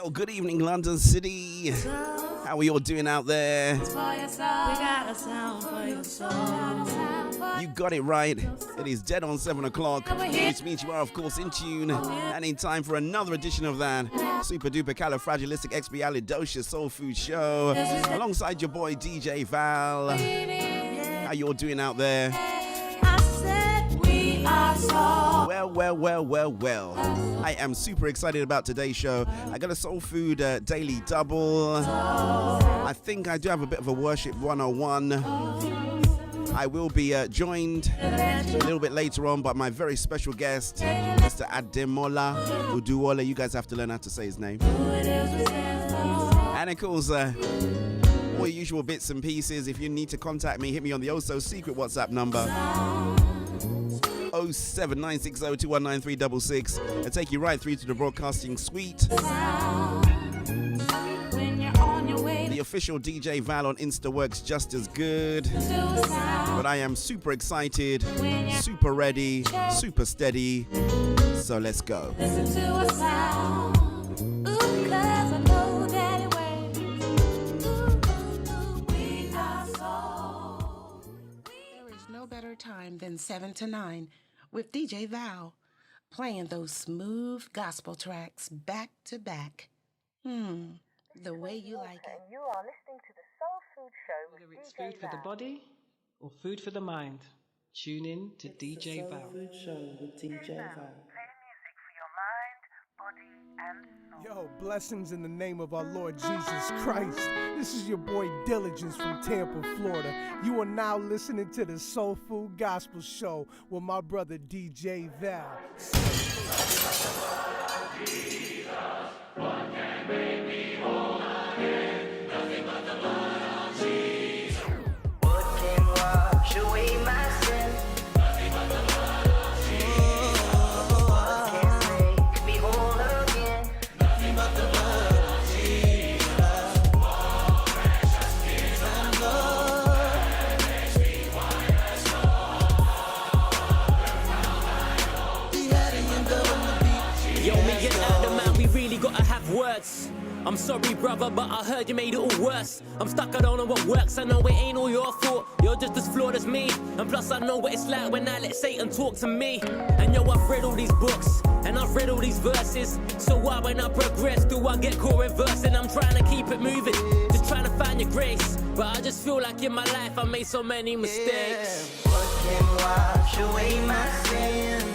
Well, good evening, London City. How are you all doing out there? You got it right. It is dead on 7 o'clock, which means you are, of course, in tune and in time for another edition of that super duper califragilisticexpialidocious soul food show alongside your boy DJ Val. How you all doing out there? Well. I am super excited about today's show. I got a soul food daily double. I think I do have a bit of a worship 101. I will be joined a little bit later on by my very special guest, Mr. Ademola Oduwole. You guys have to learn how to say his name. And of course, all your usual bits and pieces. If you need to contact me, hit me on the secret WhatsApp number 07960219366 and take you right through to the broadcasting suite. The official DJ Val on Insta works just as good, but I am super excited, super ready, super steady, so let's go. Listen to a sound. Ooh, 'cause I know that it works. Ooh, we are soul. There is no better time than 7 to 9 with DJ Val, playing those smooth gospel tracks back to back. The way you like it. And you are listening to the Soul Food Show with Whether it's DJ food for the Val. body or food for the mind, tune in to DJ Soul Val. Food Show with DJ Val. Play music for your mind, body, and soul. Yo, blessings in the name of our Lord Jesus Christ. This is your boy Diligence from Tampa, Florida. You are now listening to the Soul Food Gospel Show with my brother DJ Val. Gotta have words. I'm sorry, brother, but I heard you made it all worse. I'm stuck, I don't know what works. I know it ain't all your fault. You're just as flawed as me. And plus, I know what it's like when I let Satan talk to me. And yo, I've read all these books and I've read all these verses. So why, when I progress, do I get caught reversing? I'm trying to keep it moving, just trying to find your grace. But I just feel like in my life I made so many mistakes. Yeah. What can wash away my sins?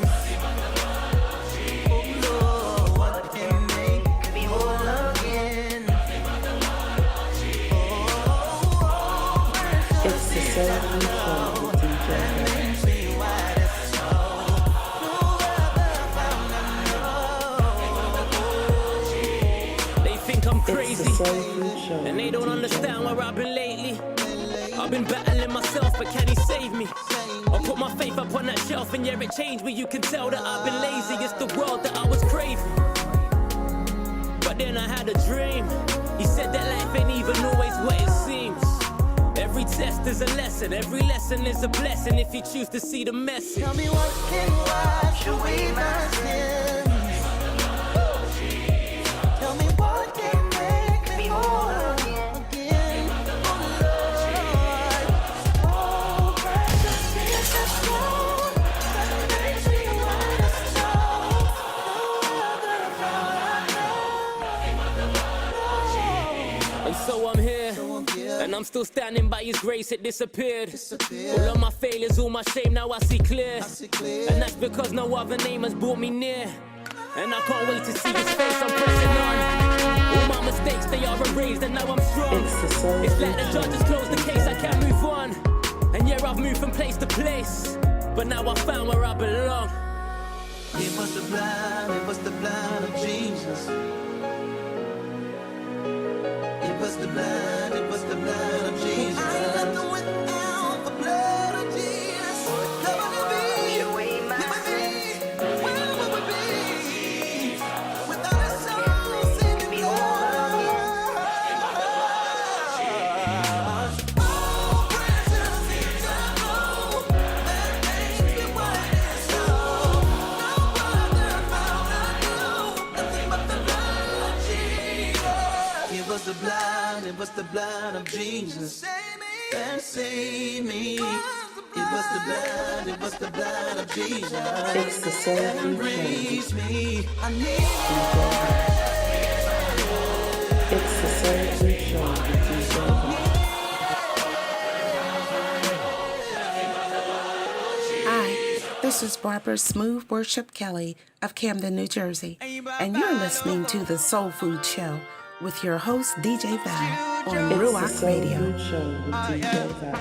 It's the Soul Food Show with DJ Val. They think I'm crazy, It's the Soul Food Show and they don't with DJ understand Val. where I've been lately. I've been battling myself, but can he save me? I put my faith up on that shelf, and yeah, it changed me. You can tell that I've been lazy. It's the world that I was craving. But then I had a dream. He said that life ain't even always what it seems. Every test is a lesson, every lesson is a blessing if you choose to see the message. Tell me what can wash away my sins. Tell me what can make me whole again. Oh Lord, oh precious is the stone that makes me white as snow. No other power I know. And so I'm here. And I'm still standing by his grace, it disappeared. All of my failures, all my shame, now I see clear. And that's because no other name has brought me near. And I can't wait to see his face, I'm pressing on. All my mistakes, they are erased, and now I'm strong. It's like the judges closed the case, I can't move on. And yeah, I've moved from place to place, but now I found where I belong. It was the blood of Jesus. It was the blood of Jesus. I ain't nothing without the blood of Jesus. Covered in me, give me, where would we be? Without His Son, saving me all. Oh, precious is the blood that makes me white as snow. No other fountain I know, nothing but the blood of Jesus. it was the blood of Jesus that saved me. It was the blood of Jesus It's the soul that food raised show. me. I need It's the soul food show with DJ Val. Hi, this is Barbara Smooth Worship Kelly of Camden, New Jersey, and you're listening to The Soul Food Show with your host, DJ Val, on It's the Ruach soul Radio. food show with DJ Val.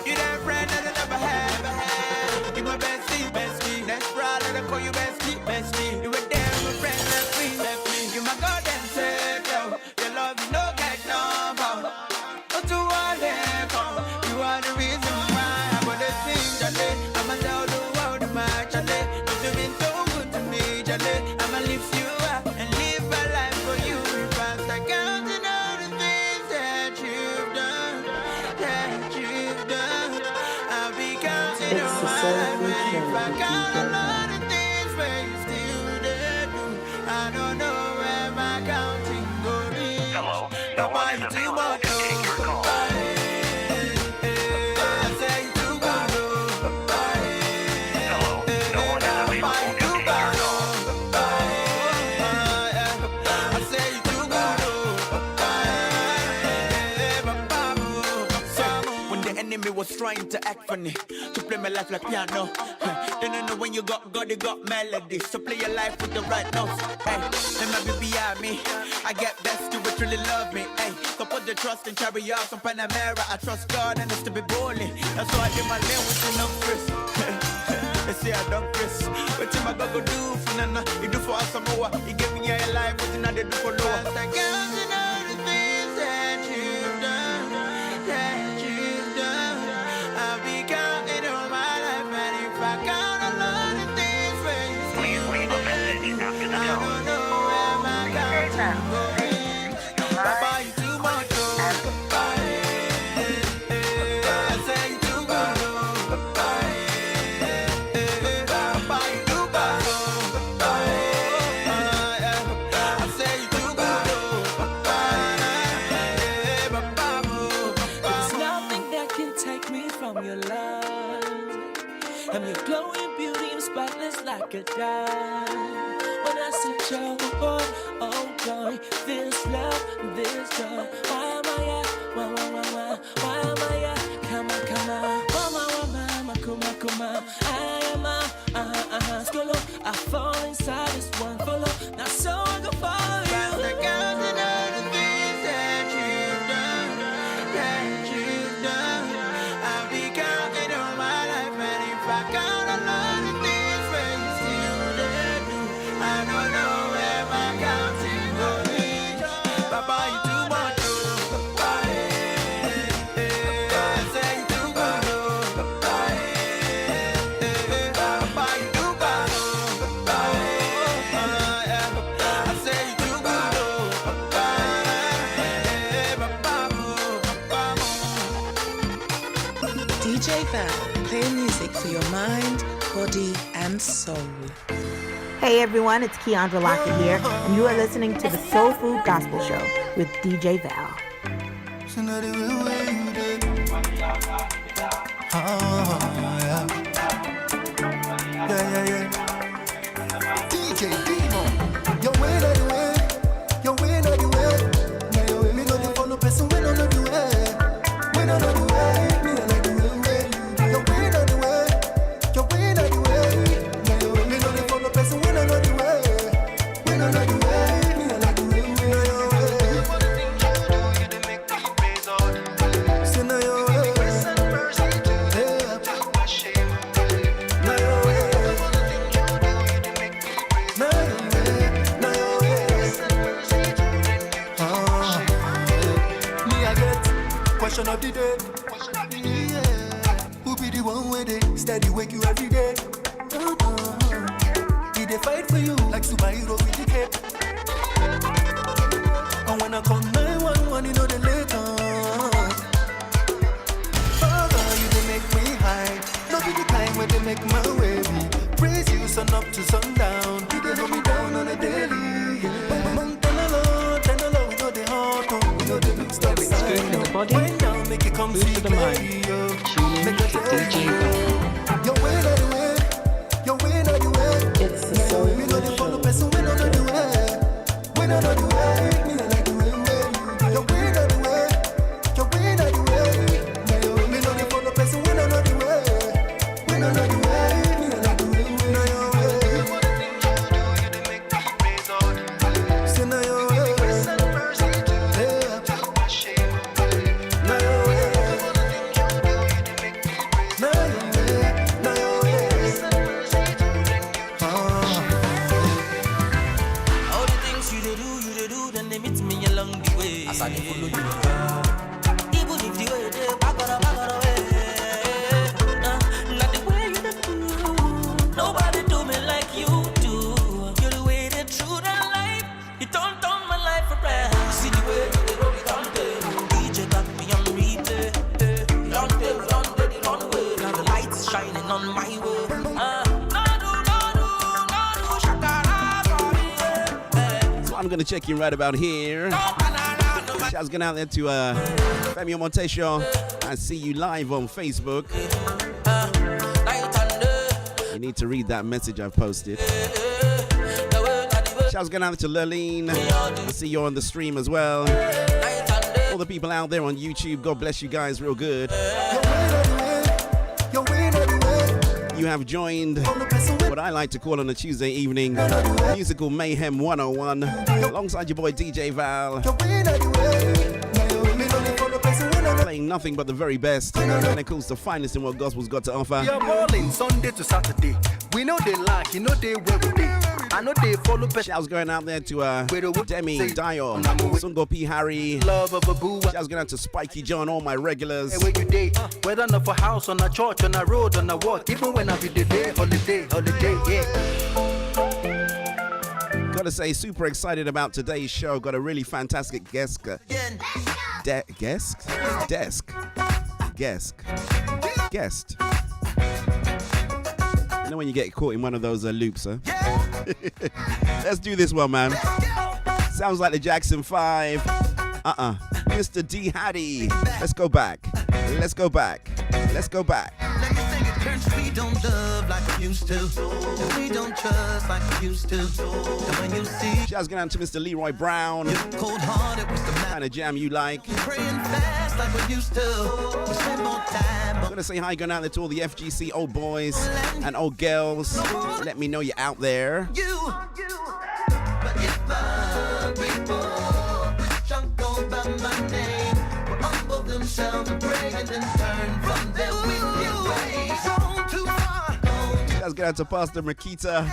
you that friend that I never had. You my bestie, bestie. That's right, I call you bestie, bestie. You were there, my friend, left me. You my goddamn savior. Your love, you no get no more. Oduwole, you are the reason why I wanna sing, Jale. I'ma tell the world my Jale. You've been so good to me, Jale. I'ma lift you up and live my life for you. If I start counting all the things that you've done, I'll be counting It's on the my soul life. food And show if I with count DJ a lot Val. of things where you still there do, I don't know where my counting going. Hello, no one is available to take your call. Hello, no one is available to take your call. When the enemy was trying to act funny, to play my life like piano, then I know when you got God, you got melody. So play your life with the right notes. Hey, and my baby behind me, I get best, you would truly love me. Hey, so put the trust in chariots on Panamera. I trust God and it's to be boldly. That's why I did my lane with enough Chris. They say I don't Chris. What you my go do for Nana? You do for us some more. You give me your life, what you not do for lower. Thank you know the things that you've done, I'll be counting on my life, and if I count a lot of things where you Please leave a message after the I tone. don't know where my counting going. Papa, you too much, oh. I say you too good, oh. Papa, you too bad, oh. I say you too good, oh. There's nothing that can take me from your love. And your glowing beauty is spotless like a diamond. When I see joy, oh joy, this love, this joy. Why am I here? Why am I here? Come on. Kuma. I am a skolo. I fall inside this one follow. Now so I can follow you. The counting of the things that you've done, I'll be counting on my life, and if I count a lot of things where you still there do, I don't know where my counting going. Papa, you too much, oh. I say you too good, oh. Papa, you too bad, oh. I say you too good, DJ Val, play music for your mind, body, and soul. Hey everyone, it's Keandra Lockett here, and you are listening to the Soul Food Gospel Show with DJ Val. DJ Demo, you win anyway. You win anyway. Me know the follow person win on the way. Win on the way. Me like the way. You win anyway. You win anyway. Me know the follow person win on the way. Win on the way. Me like the way. For the things you do, you dey make me praise all the way. Say now your way. Grace and mercy to you. Take my shame away. Now your way. For the things you do, you dey make me praise all the way. Now your way. Grace and mercy to you. Me I get question of the day. Yeah. Who be the one where they steady wake you every day? Did they fight for you like superhero with the cape? And when I come 911, you know they later. Father, you they make me high. No be the time when they make my way be. Praise you sun up to sundown. You they hold me down on a daily. Tell the Lord, we know they body, food for the mind. Tune in to DJ Val. It's the Soul Food Show. I'm gonna check in right about here. Shouts going out there to Femi Montesho. I see you live on Facebook. You need to read that message I've posted. Shouts going out to Lurleen. I see you on the stream as well. All the people out there on YouTube, God bless you guys real good. You have joined what I like to call on a Tuesday evening, Musical Mayhem 101, alongside your boy DJ Val. Playing nothing but the very best when it comes to finest in what gospel's got to offer. We are balling Sunday to Saturday. We know they lack, you know they where we be. I know they follow. Shouts going out there to Demi, Dio, Sungo P. Harry. Love of a boo. Shouts going out to Spiky John, all my regulars. Where you day, whether not for house, on a church, on a road, on a walk, even when I be the day, holiday, yeah. Gotta say, super excited about today's show. Got a really fantastic guest. You know when you get caught in one of those loops, huh? Let's do this one, man. Sounds like the Jackson 5. Mr. D. Hattie. Let's go back. We don't love like we used to, and we don't trust like we used to. And when you see shouts going out to Mr. Leroy Brown. Cold-hearted was the kind of jam you like. Praying fast like we used to. We spend more time. I'm gonna say hi going out there to all the FGC old boys and old girls. Let me know you're out there. But if my people jump over my name, will humble themselves and pray and then turn from their wicked ways. Let's get out to Pastor Makita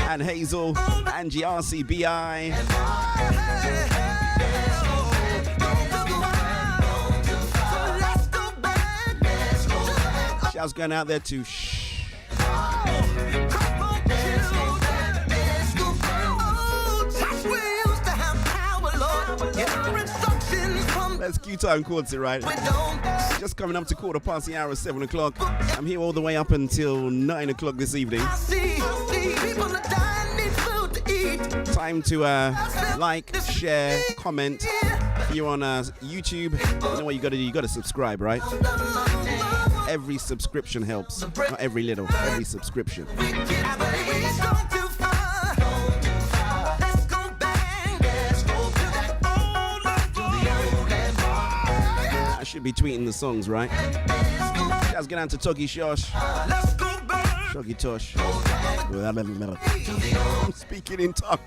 and Hazel, Angie RCBI. Shouts going out there to Shh. That's Q-Time Chords it, right? Just coming up to 15:15, 7 o'clock. I'm here all the way up until 9 o'clock this evening. Time to like, share, comment. If you're on YouTube, you know what you gotta do? You gotta subscribe, right? Every subscription helps. Not every little, every subscription. I should be tweeting the songs, right? Let's get down to Togi Shosh. Shogi Tosh. I'm speaking in tongues.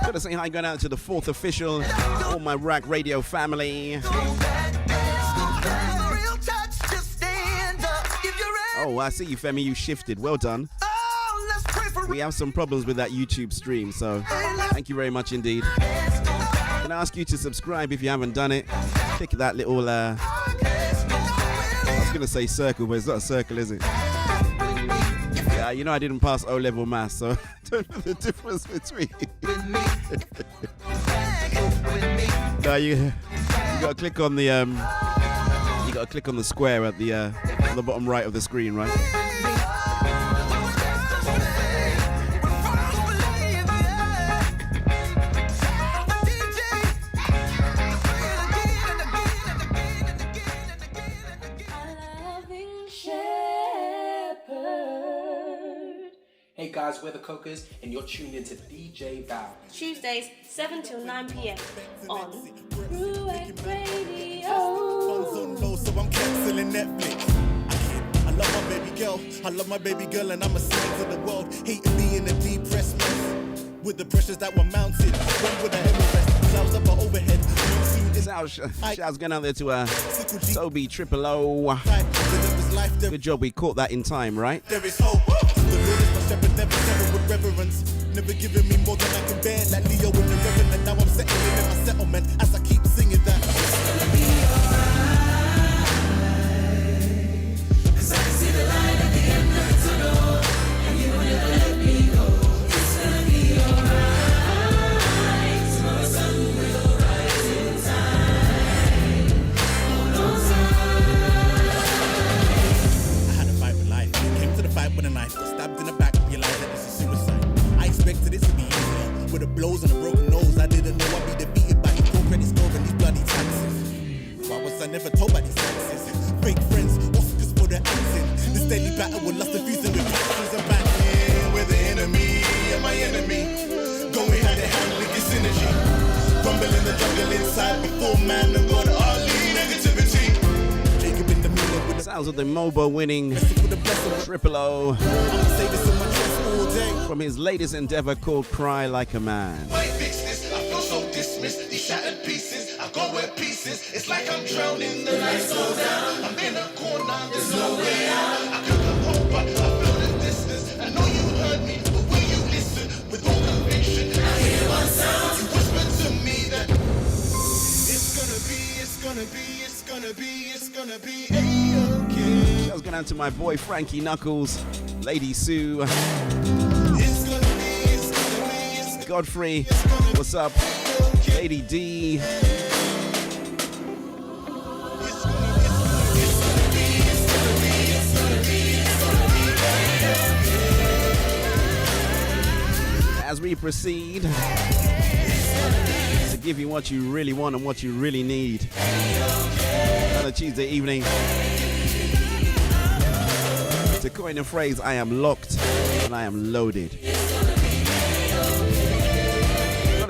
Gotta say hi going out to the 4th official, all my Rack Radio family. Oh, I see you, Femi. You shifted. Well done. We have some problems with that YouTube stream, so thank you very much indeed. Can I ask you to subscribe if you haven't done it? Click that little, I was going to say circle, but it's not a circle, is it? Yeah, you know I didn't pass O-level maths, so I don't know the difference between. No, You gotta click on the square at the on the bottom right of the screen, right? Hey guys, we're the Cokers, and you're tuned into DJ Val. Tuesdays, 7 till 9 p.m. on Ruined Radio. So I'm canceling Netflix. I love my baby girl. I love my baby girl, and I'ma sing it to the world. Hating me in a depressed mess. With the pressures that were mounted. When would I ever rest? Clouds up our overhead. Shouts going out there to Sobe Triple O. Good job, we caught that in time, right? There is hope. The Lord is my shepherd, never with reverence. Never giving me more than I can bear. Like Leo with the reverend. Now I'm settling in my settlement as I keep singing that. It's gonna be alright. 'Cause I can see the light at the end of the tunnel. And you will never let me go. It's gonna be alright. Tomorrow's sun will rise in time. Hold on tight. I had a fight with life. Came to the fight with a knife. Got stabbed in the back. Realized that this is suicide. I expected it to be easier. With the blows and a broken nose, I didn't know I'd be defeated by his poor credit score and these bloody taxes. Why was I never told by these taxes? Fake friends, Oscars for the accent. This daily battle with lust and feasting with passions and battling with the enemy and my enemy. Going hand in hand with this synergy. Rumbling the jungle inside before man and God are lead negativity. Jacob in the middle with the sounds of the MOBO winning Triple O from his latest endeavor called Cry Like a Man. I fix this, I feel so dismissed. These shattered pieces, I go where pieces. It's like I'm drowning, the lights go down. I'm in a corner, there's no way out. I could come home, but I feel the distance. I know you heard me, but will you listen with all conviction? I hear one sound. You whispered to me that it's gonna be A-okay. I was going out to my boy Frankie Knuckles, Lady Sue, Godfrey, what's up? Lady D. As we proceed to give you what you really want and what you really need on a Tuesday evening. To coin a phrase, I am locked and I am loaded.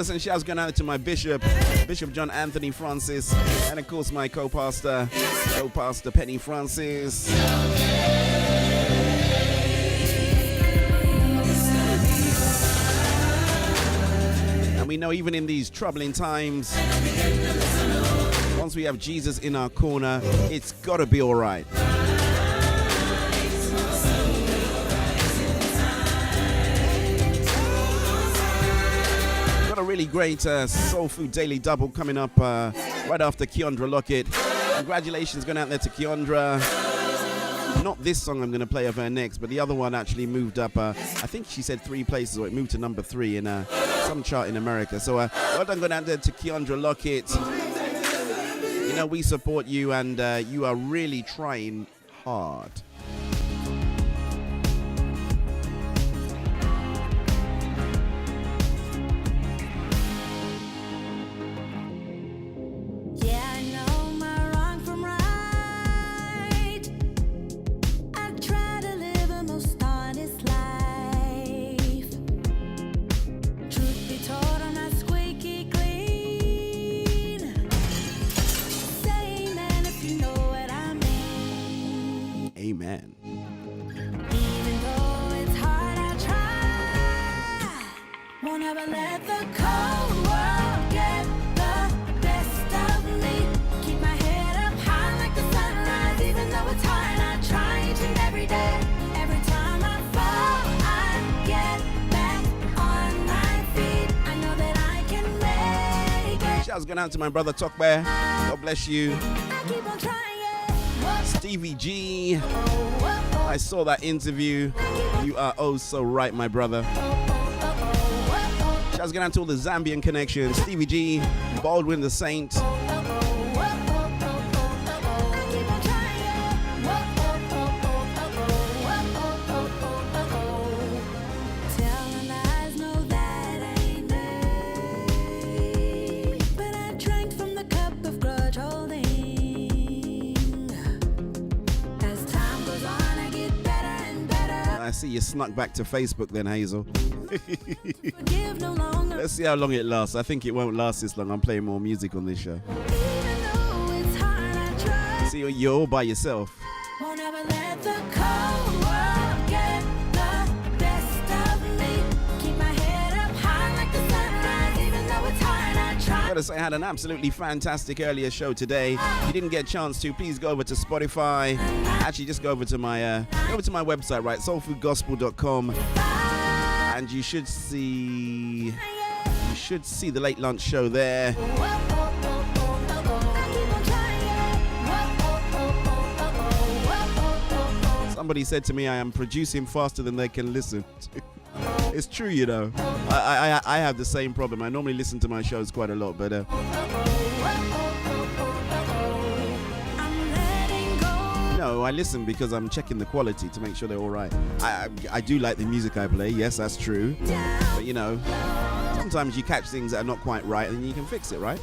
And shouts going out to my Bishop John Anthony Francis, and of course my co-pastor Penny Francis. And we know even in these troubling times, once we have Jesus in our corner, it's gotta be all right. A really great Soul Food Daily Double coming up right after Keandra Lockett. Congratulations going out there to Keandra. Not this song I'm going to play of her next, but the other one actually moved up. I think she said 3 places, or it moved to number 3 in some chart in America. So well done going out there to Keandra Lockett. You know, we support you, and you are really trying hard. Amen. Even though it's hard, I try. Won't ever let the cold world get the best of me. Keep my head up high like the sunrise. Even though it's hard, I try each and every day. Every time I fall, I get back on my feet. I know that I can make it. Shouts going out to my brother Talk Bear. God bless you. I keep on trying. Stevie G, I saw that interview. You are oh so right, my brother. Shouts going out to all the Zambian connections. Stevie G, Baldwin the Saint, I see you snuck back to Facebook then, Hazel. Let's see how long it lasts. I think it won't last this long. I'm playing more music on this show. See, you're all by yourself. Won't ever let the cold world get the best of me. Keep my head up high like the sunrise, even though it's hard, I try. Gotta say, I had an absolutely fantastic earlier show today. If you didn't get a chance to, please go over to Spotify. Actually, just go over to my website, right? soulfoodgospel.com, and you should see the late lunch show there. Somebody said to me I am producing faster than they can listen to. It's true, you know. I have the same problem. I normally listen to my shows quite a lot, but no, I listen because I'm checking the quality to make sure they're all right. I do like the music I play. Yes, that's true. But you know, sometimes you catch things that are not quite right, and you can fix it, right?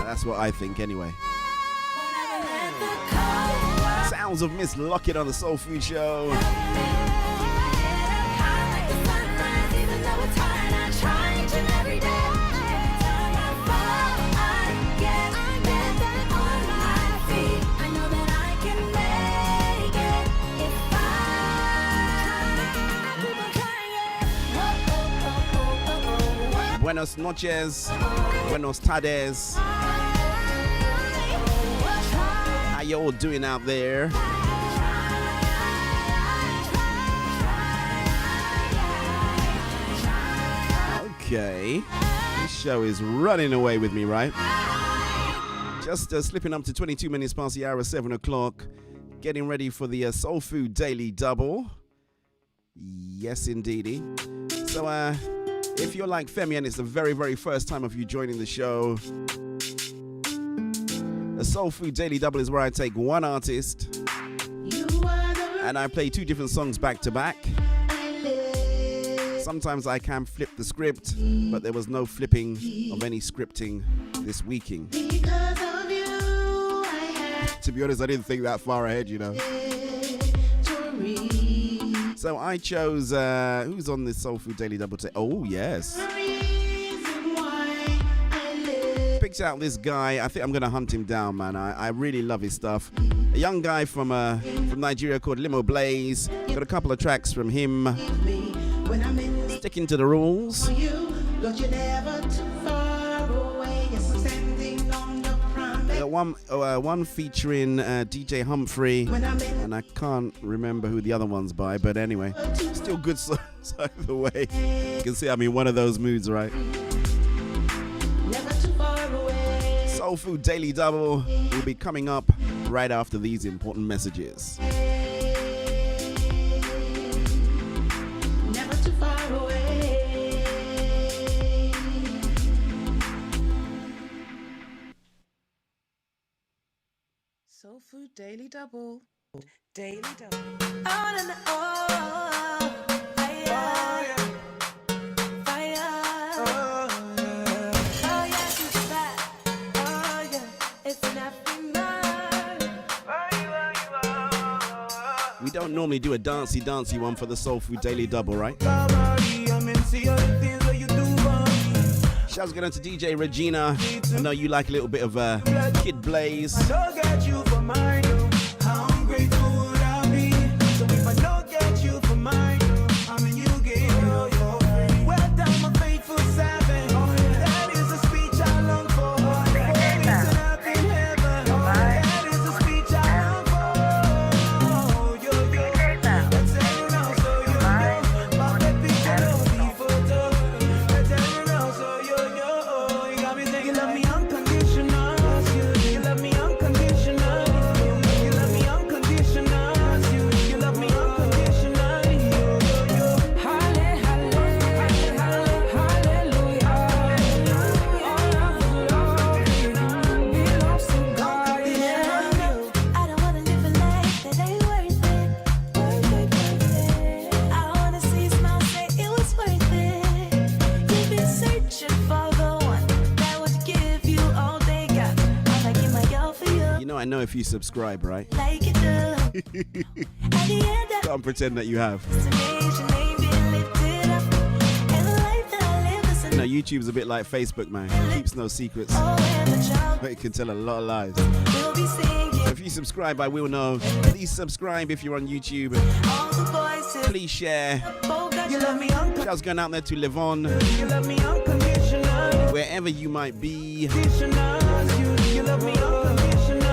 That's what I think anyway. Sounds of Miss Lockett on the Soul Food Show. Buenos noches, buenos tardes. How you all doing out there? Okay, this show is running away with me, right? Just slipping up to 22 minutes past the hour of 7 o'clock, getting ready for the Soul Food Daily Double. Yes, indeedy. So, if you're like Femi and it's the very, very first time of you joining the show, the Soul Food Daily Double is where I take one artist and I play two different songs back to back. Sometimes I can flip the script, but there was no flipping of any scripting this weeking. To be honest, I didn't think that far ahead, you know. So I chose, who's on this Soul Food Daily Double today? Oh, yes. Picked out this guy. I think I'm going to hunt him down, man. I really love his stuff. A young guy from Nigeria called Limo Blaze. Got a couple of tracks from him. Sticking to the rules. One featuring DJ Humphrey, and I can't remember who the other one's by, but anyway, still good songs either way. You can see I'm in one of those moods, right? Soul Food Daily Double will be coming up right after these important messages. Never too far away. Soul Food Daily Double. Daily Double. On and on. Fire. Fire. Oh, yeah, she's back. Oh, yeah, it's nothing more. We don't normally do a dancey one for the Soul Food Daily Double, right? Shouts going out to DJ Regina. I know you like a little bit of Kid Blaze. Don't get you for mine, how ungrateful would I be? So if I don't get you for mine, I mean you gave all your free. Well done, my faithful servant. That is a speech I long for. It's up in heaven. That is a speech I long for. Yo, let's say it now, so yo. My baby can be photo. Let's say it now, so yo. You got me thinking, love me unconditional. You love me unconditional. I know if you subscribe, right? like you do. At the end of Can't pretend that you have. destination ain't been lifted up. And the life that I live is You know, YouTube's a bit like Facebook, man. Keeps no secrets. But it can tell a lot of lies. we'll be singing. So if you subscribe, I will know. Please subscribe if you're on YouTube. All the voices. Please share. Oh, God, you love me unconditional. Shouts going out there to Livon, You love me unconditional. wherever you might be. You love me unconditional.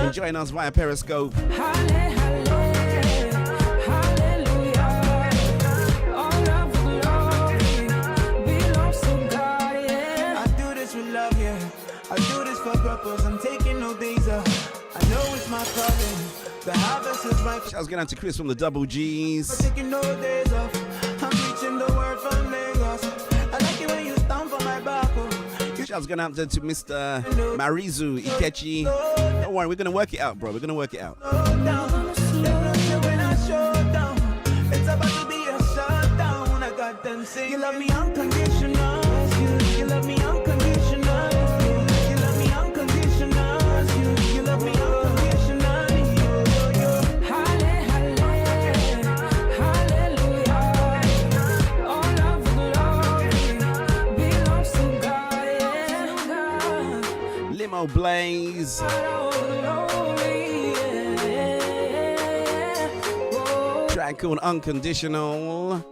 Enjoying us via Periscope. I do this with love, yeah. I do this for purpose. I'm taking no days off. I know it's my calling. The harvest is my Shouts going out to Chris from the Double G's. taking no days off. I'm preaching the word from Lagos. I like it when you stand for my back. Shouts going out there to Mr. Marizu Ikechi. Don't worry, we're going to work it out, bro. We're going to work it out. When I show down, it's about to be a shutdown. I got them saying, you love me unconditional. You love me unconditional. You love me unconditional. You love me unconditional. Hallelujah. All of the glory belongs to God. Limo Blaze. Track called Unconditional.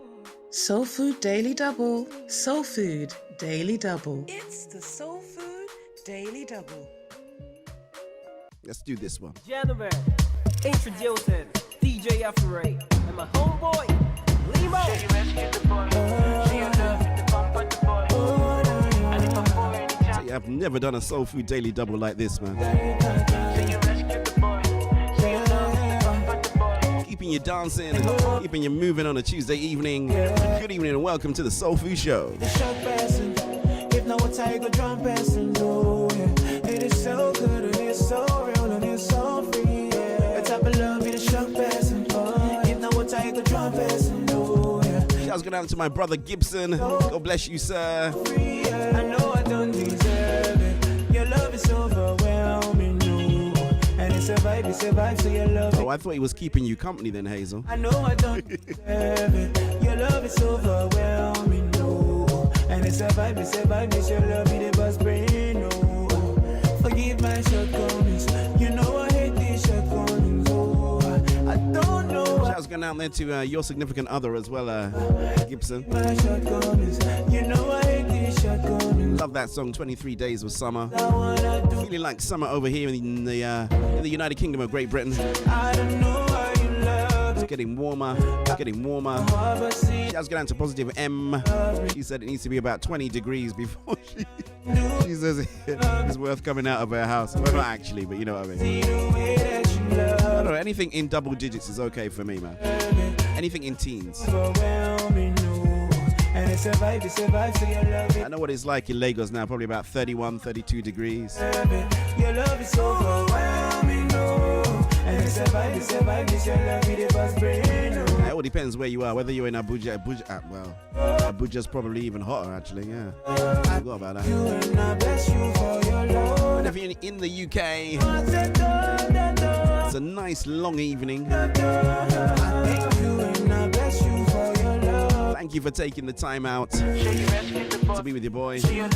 Soul Food Daily Double. Soul Food Daily Double. It's the Soul Food Daily Double. Let's do this one. Gentlemen, introducing DJ Afraid and my homeboy, Limo. See, I've never done a Soul Food Daily Double like this, man. Keeping you dancing, keeping you moving on a Tuesday evening. Good evening and welcome to the Soul Food Show. If not what tiger drum passing, no, yeah. It is so good and it's so real and it's so free, yeah. The type of love it is shock passing, oh. If not what tiger drum passing, no, yeah. Shouts going out to my brother Gibson. God bless you, sir. Free, yeah. I know I don't deserve it. Your love is overwhelming, no. And it's a vibe, so your love. Oh, I thought he was keeping you company then, Hazel. I know I don't deserve it. Your love is overwhelming, no. And it's a vibe, it's your love, it was brain, no. Forgive my shortcomings, you know I hate these shortcomings, oh. I don't know. Shouts going out there to your significant other as well, Gibson. My shortcomings, you know I hate these shortcomings. Love that song, 23 Days of Summer. Feeling like summer over here in the United Kingdom of Great Britain. I don't know how you love. It's getting warmer, it's getting warmer. Shouts going out to Positive M. She said it needs to be about 20 degrees before she says it's worth coming out of her house. Well, not actually, but you know what I mean. I don't know, anything in double digits is okay for me, man. Anything in teens. I know what it's like in Lagos now, probably about 31, 32 degrees. Your love is overwhelming, no. And it's a vibe, it's your love, it was brain, no. It all depends where you are, whether you're in Abuja, well, Abuja's probably even hotter actually, yeah. I forgot about that. But if you're in the UK, it's a nice long evening. Thank you for taking the time out to be with your boy. And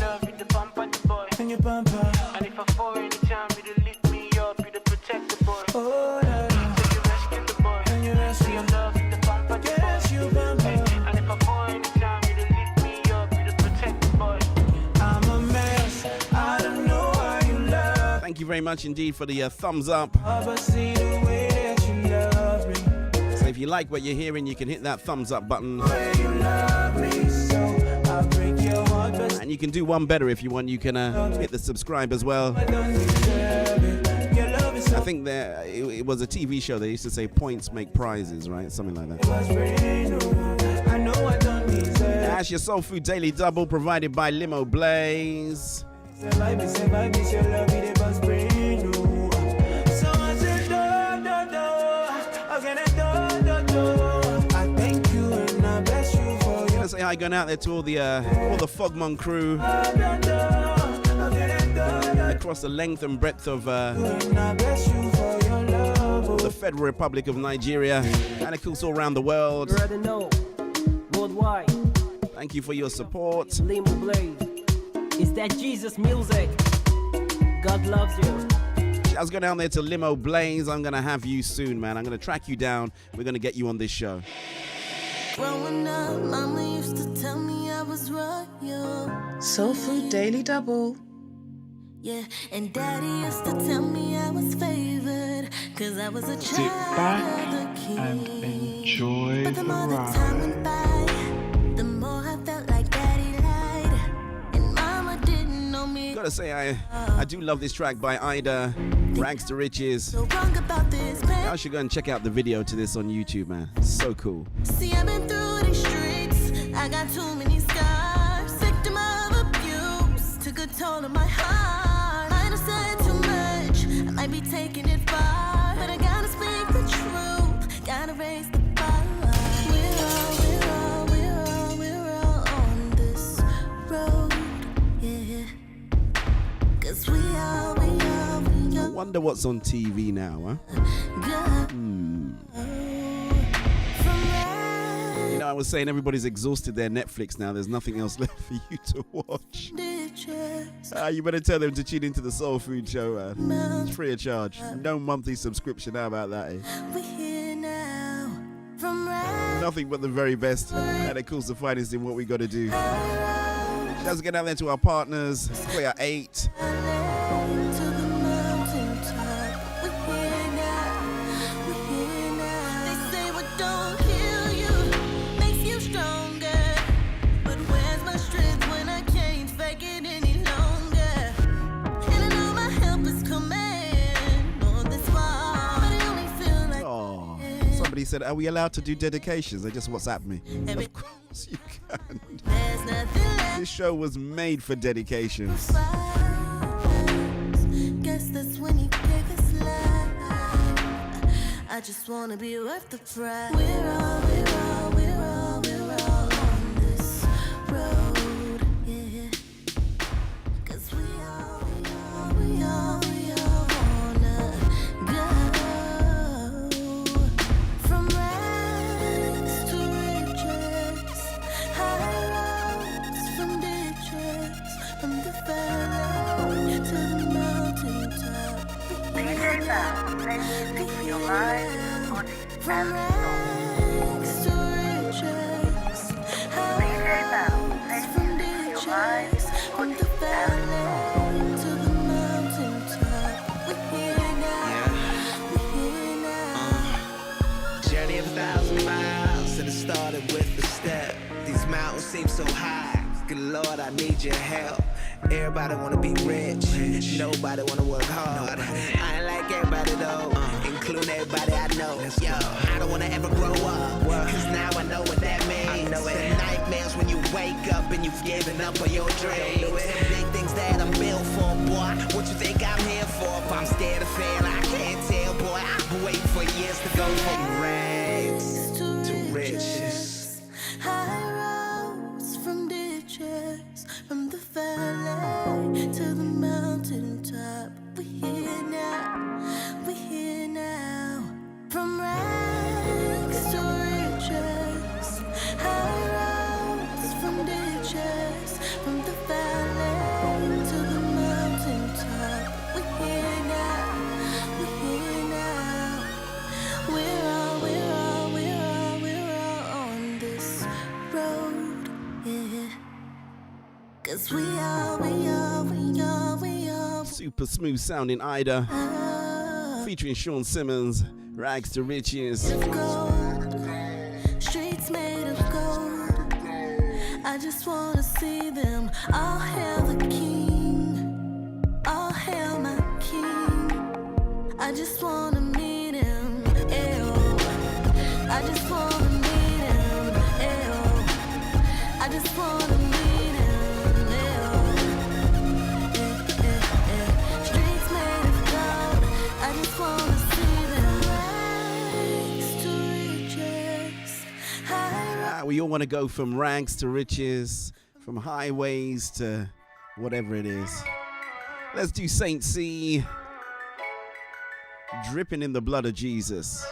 if I fall anytime, you lift me up, you protect the boy. Oh, yeah. So you rescue the boy. And you rescue your love in the bumper. Yes, you bumper. And if I fall anytime, you lift me up, you protect the boy. I'm a mess. I don't know how you love. Thank you very much indeed for the thumbs up. But see the way that you love me. So if you like what you're hearing, you can hit that thumbs up button. You love me so I'll break your heart, but And you can do one better if you want. You can hit the subscribe as well. I don't deserve it. Your love is so I think it was a TV show. They used to say points make prizes, right? Something like that. I know I don't deserve. That's your Soul Food Daily Double provided by Limo Blaze. Your love, it was brain, no. So I said, do. Again, do. I thank you and I bless you for your. Let's say hi going out there to all the Fogmon crew across the length and breadth of the Federal Republic of Nigeria, and of course all around the world. You already know. Worldwide. Thank you for your support. Limo Blaze. Is that Jesus music? God loves you. Let's go down there to Limo Blaze. I'm going to have you soon, man. I'm going to track you down. We're going to get you on this show. Growing up, Mama used to tell me I was royal. Soul Food Daily Double. Yeah, and Daddy used to tell me I was favored, cause I was a child Sit back of the king. and enjoy But the the more the time ride. went by, the more I felt like Daddy lied, and Mama didn't know me. Gotta say, I do love this track by Ida, Rags to Riches. So wrong about this, man. Y'all should go and check out the video to this on YouTube, man. It's so cool. See, I've been through these streets. I got too many scars. Victim of abuse. Took a toll on my heart. Might have said too much. I might be taking it far. But I gotta speak the truth. Gotta raise the bar. We're all on this road. Yeah. Cause we all. I wonder what's on TV now, huh? You know, I was saying everybody's exhausted their Netflix now. There's nothing else left for you to watch. You better tell them to tune into the Soul Food Show, man. It's free of charge. No monthly subscription. How about that, eh? Nothing but the very best. And of course, the finest in what we got to do. Let's get out there to our partners. Clear 8. Somebody said, are we allowed to do dedications? They just WhatsApp me. Of course you can. This show was made for dedications. Guess that's when he gave us life. I just wanna be worth the price. We're all on this road, yeah. Cause we all wanna go. From rags to riches, high roads from ditches, from the valley to the mountaintop. From rags to riches, high roads from ditches, from the valley to the mountaintop. We're here now. Journey of 1,000 miles, and it started with a step. These mountains seem so high. Good Lord, I need your help. Everybody wanna be rich. Nobody wanna work hard. I ain't like everybody though, including everybody I know. Yo, I don't wanna ever grow up, cause now I know what that means. The nightmares when you wake up and you've given up on your dreams. The big things that I'm built for, boy. What you think I'm here for? If I'm scared to fail, I can't tell, boy. I've been waiting for years to go from rags to riches. High roads from ditches, from the valley to the mountaintop. We're here now. From rags to riches, high roads from ditches, from the valley to the mountaintop. We're here now. We're all on this road, yeah. Cause we all. Super smooth sounding Ida. Featuring Sean Simmons. Rags to Riches. Streets made of gold. I just wanna see them. All hail the king. All hail my king. I just wanna meet him. Ew. I just wanna meet him. Ew. I just wanna meet him. Streets made of gold. I just wanna see them. Rags to riches. We all want to go from rags to riches, from highways to whatever it is. Let's do Saint C. Dripping in the blood of Jesus.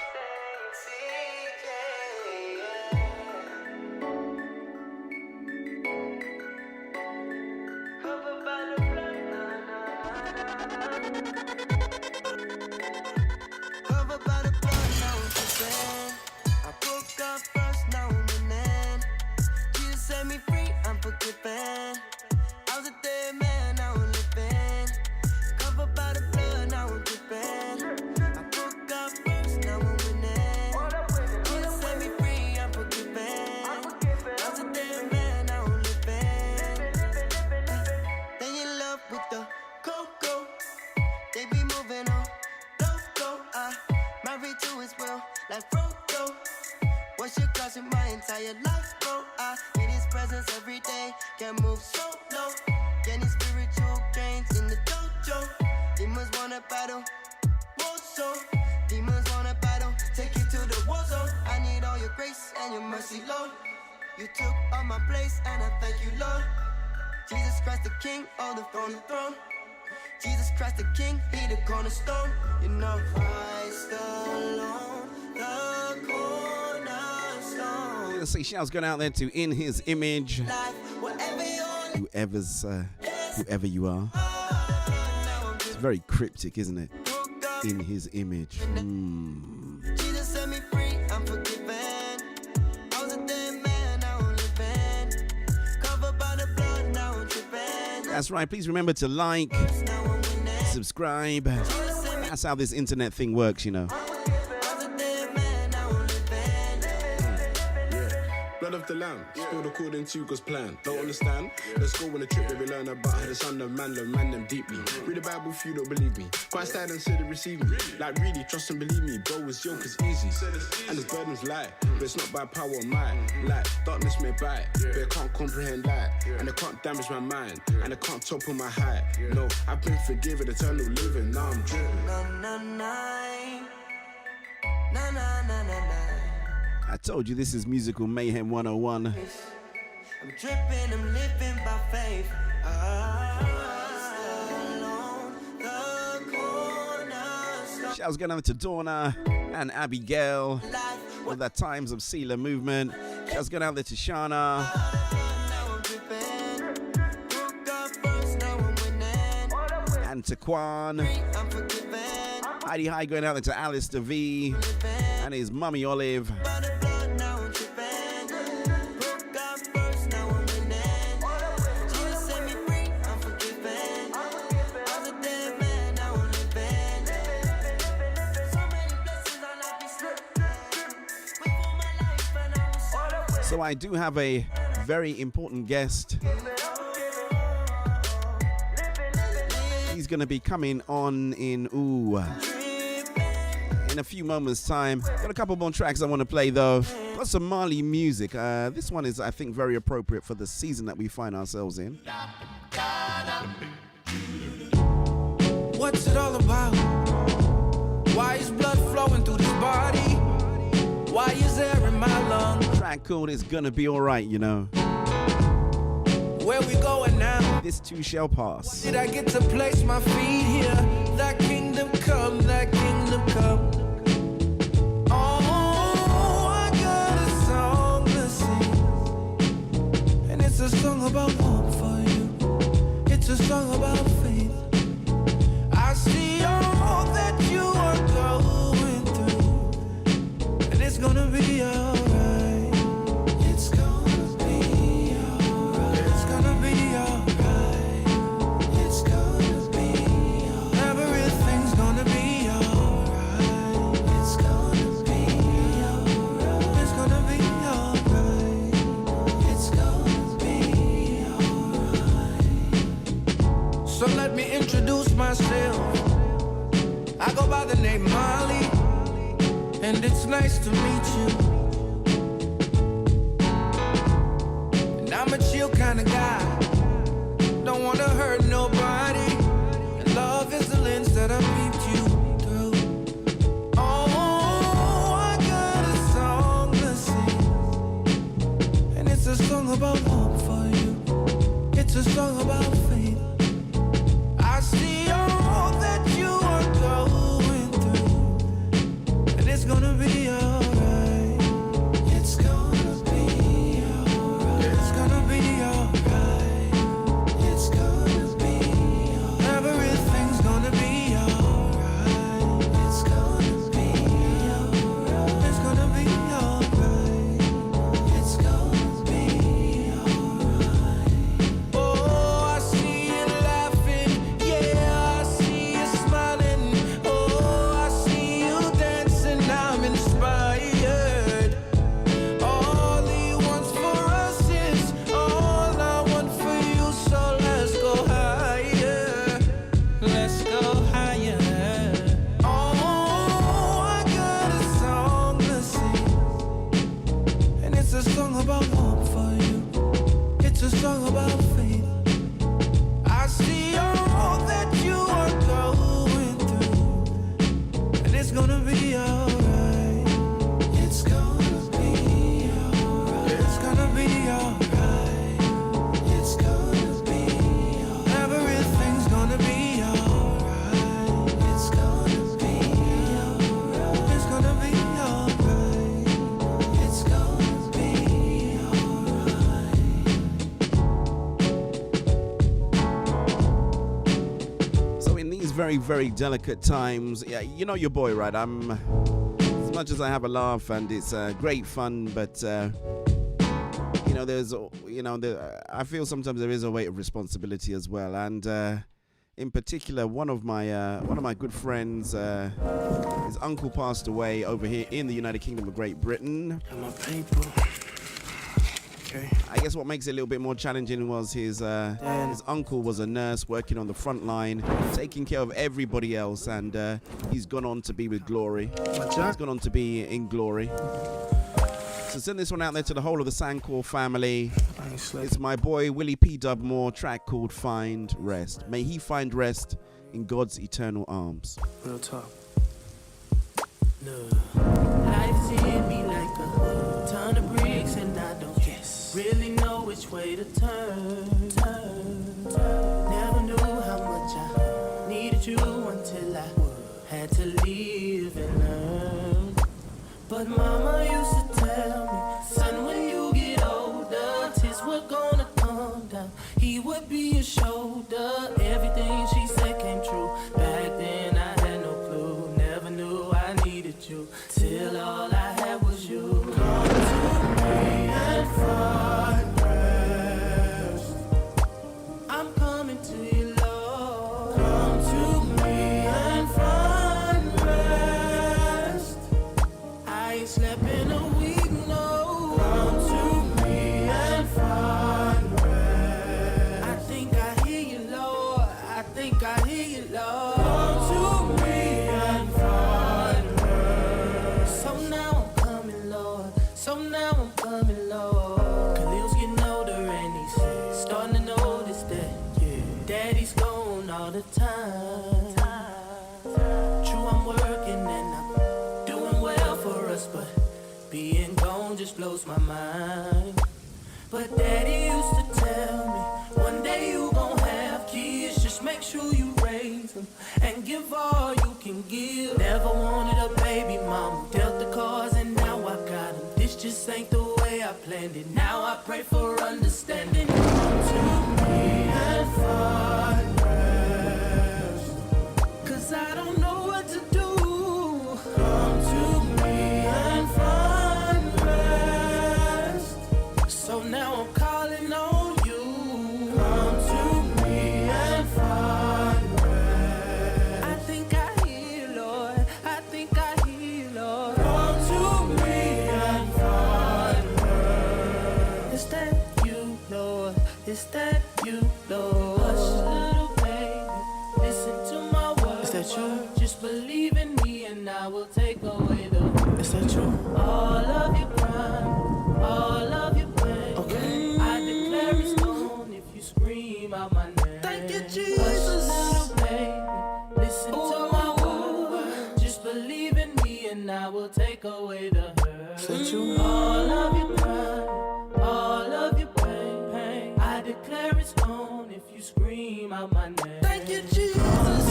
Shouts going out there to In His Image, whoever you are. It's very cryptic, isn't it? In His Image. Jesus set me free, I'm forgiven. I was a dead man, now I'm living. Covered by the blood, now I'm tripping. That's right. Please remember to like, subscribe. That's how this internet thing works, you know. Of the lamb, spilled according to God's plan. Don't understand? Let's go on a trip where we learn about how the son of man love man them deeply. Read the Bible if you don't believe me. Christ died and said to receive me. Like really, trust and believe me. Bro, his yoke is easy and his burden's light. But it's not by power or might. Like darkness may bite, but it can't comprehend light. And it can't damage my mind, and it can't topple my height. No, I've been forgiven, eternal living. Now I'm driven. I told you this is Musical Mayhem 101. I'm dripping, I'm living by faith. Shouts going out to Donna and Abigail with the Times of Sealer movement. Shouts going out there to Shana. And to Kwan. Heidi High going out there to Alistair V and his mummy Olive. So I do have a very important guest. He's going to be coming on in a few moments time. Got a couple more tracks I want to play though. Got some Mali music. This one is, I think, very appropriate for the season that we find ourselves in. What's it all about? Why is blood flowing through this body? Why is air in my lungs? Track called It's Gonna Be Alright, you know. Where we going now? This too shall pass. Did I get to place my feet here? That kingdom come, that kingdom come. Oh, I got a song to sing. And it's a song about hope for you. It's a song about faith. I see all that you are going through. And it's gonna be alright. It's gonna be alright. It's gonna be alright. It's gonna be alright. Everything's gonna be alright. It's gonna be alright. It's gonna be alright. It's gonna be alright. So let me introduce myself. I go by the name Molly, and it's nice to meet you. And I'm a chill kind of guy, don't wanna hurt nobody. And love is the lens that I peeped you through. Oh, I got a song to sing, and it's a song about hope for you. It's a song about faith. I see very, very delicate times. Yeah, you know your boy, right? As much as I have a laugh and it's great fun, but I feel sometimes there is a weight of responsibility as well. And in particular, one of my good friends, his uncle passed away over here in the United Kingdom of Great Britain. Okay. I guess what makes it a little bit more challenging was his uncle was a nurse working on the front line, taking care of everybody else, and he's gone on to be with glory. He's gone on to be in glory. So send this one out there to the whole of the Sankor family. It's my boy Willie P. Dubmore, track called Find Rest. May he find rest in God's eternal arms. Real talk. No. Life's hit me like a ton of bricks and I don't really know which way to turn. Never knew how much I needed you until I had to leave and learn. But mama used to tell me, son, when you get older, tears were gonna come down. He would be your shoulder. Everything she said came true. Back then I had no clue. Never knew I needed you till all I had was you. Come to me and find rest. I'm coming to you, Lord. Come to me and find rest. I ain't slept in a week, no. Come to me and find rest. I think I hear you, Lord. I think I hear you, Lord. Come to me and find rest. So now I'm coming, Lord. So now I'm coming, Lord. Khalil's getting older and he's starting to notice that Daddy's gone all the time. True, I'm working and I'm doing well for us, but being gone just blows my mind. But Daddy used to tell me, one day you gon' have kids, just make sure you raise them and give all you can give. Never wanted a baby mama, dealt the cards and now I got them. This just ain't the way I planned it. Now I pray for understanding. Come to me and find rest, 'cause I don't know what to do. Come to me and find rest. So now I'm calling on you. Come to me and find rest. I think I hear, Lord. I think I hear, Lord. Come to me and find rest. Is that you, Lord? Is that you, Lord? Hush, little baby, listen to my words. Is that you? Just believe in me and I will take away the hurt. Is that you? All of your crime, all of your pain. Okay. I declare it's gone if you scream out my name. Thank you, Jesus. Hush, little baby, listen to my words. Just believe in me and I will take away the hurt. Is that you? All of your crime, all of your pain. I declare it's gone if you scream out my name. Thank you, Jesus.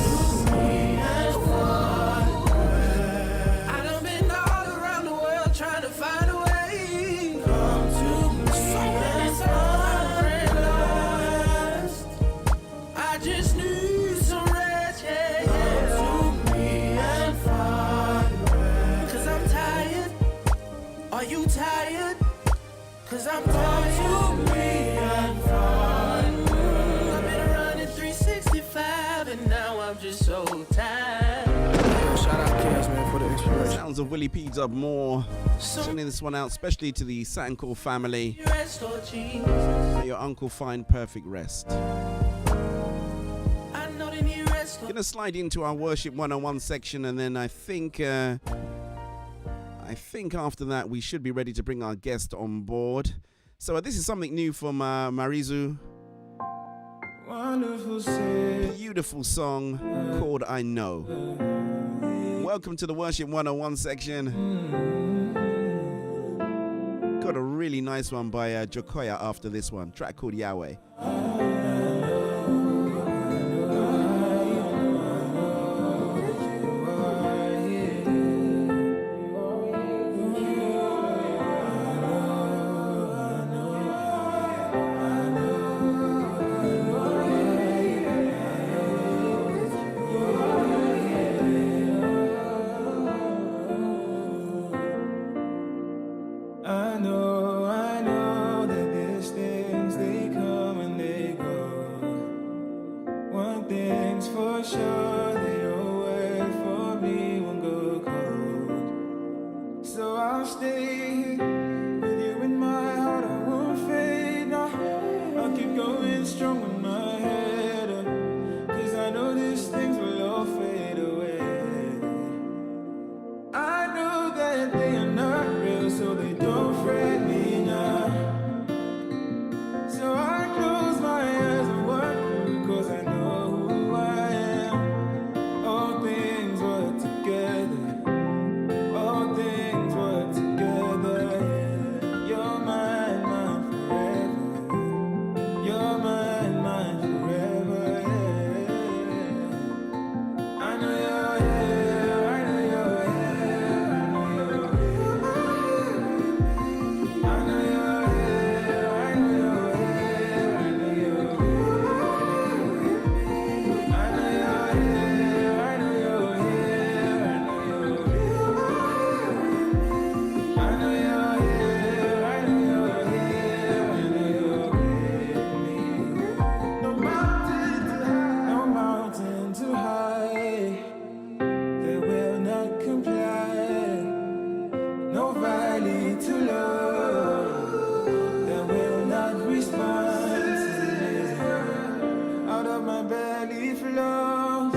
I done been all around the world trying to find a way. Come to me and find rest. I just need some rest, yeah. Come to me and find rest. 'Cause I'm tired. Are you tired? 'Cause I'm tired. Come to me and find rest. I've been running 365 and now I'm just so tired. Shout out Chaos, man, for the inspiration. Sounds of Willie P. Dubmore. Sending this one out especially to the Sankor family. Rest, Lord Jesus. May your uncle find perfect rest. I know they need rest, Lord. Gonna slide into our Worship 101 section, and then I think after that we should be ready to bring our guest on board. So this is something new from Marizu. Wonderful city. Beautiful song called I Know. Welcome to the Worship 101 section. Got a really nice one by Jokoya after this one. Track called Yahweh. for sure that your way for me won't go cold. So I'll stay with you in my heart, I won't fade now. I'll keep going strong with my head up, 'cause I know these things will all fade away. I know that they are not real, so they don't fret me now. So I close my eyes and walk through, 'cause I know who I am. All things work together. All things work together, yeah. You're mine, mine forever. You're mine, mine forever, yeah. I know you're here, I know you're here, I know you're here. I know you're here, I know you're here. I know you're here, I know you're here, I know you're here. I know you're here, I know you're here, I know you're with me. No mountain too high, no mountain too high that will not comply. No valley too low that will not respond to me. Out of my belly flows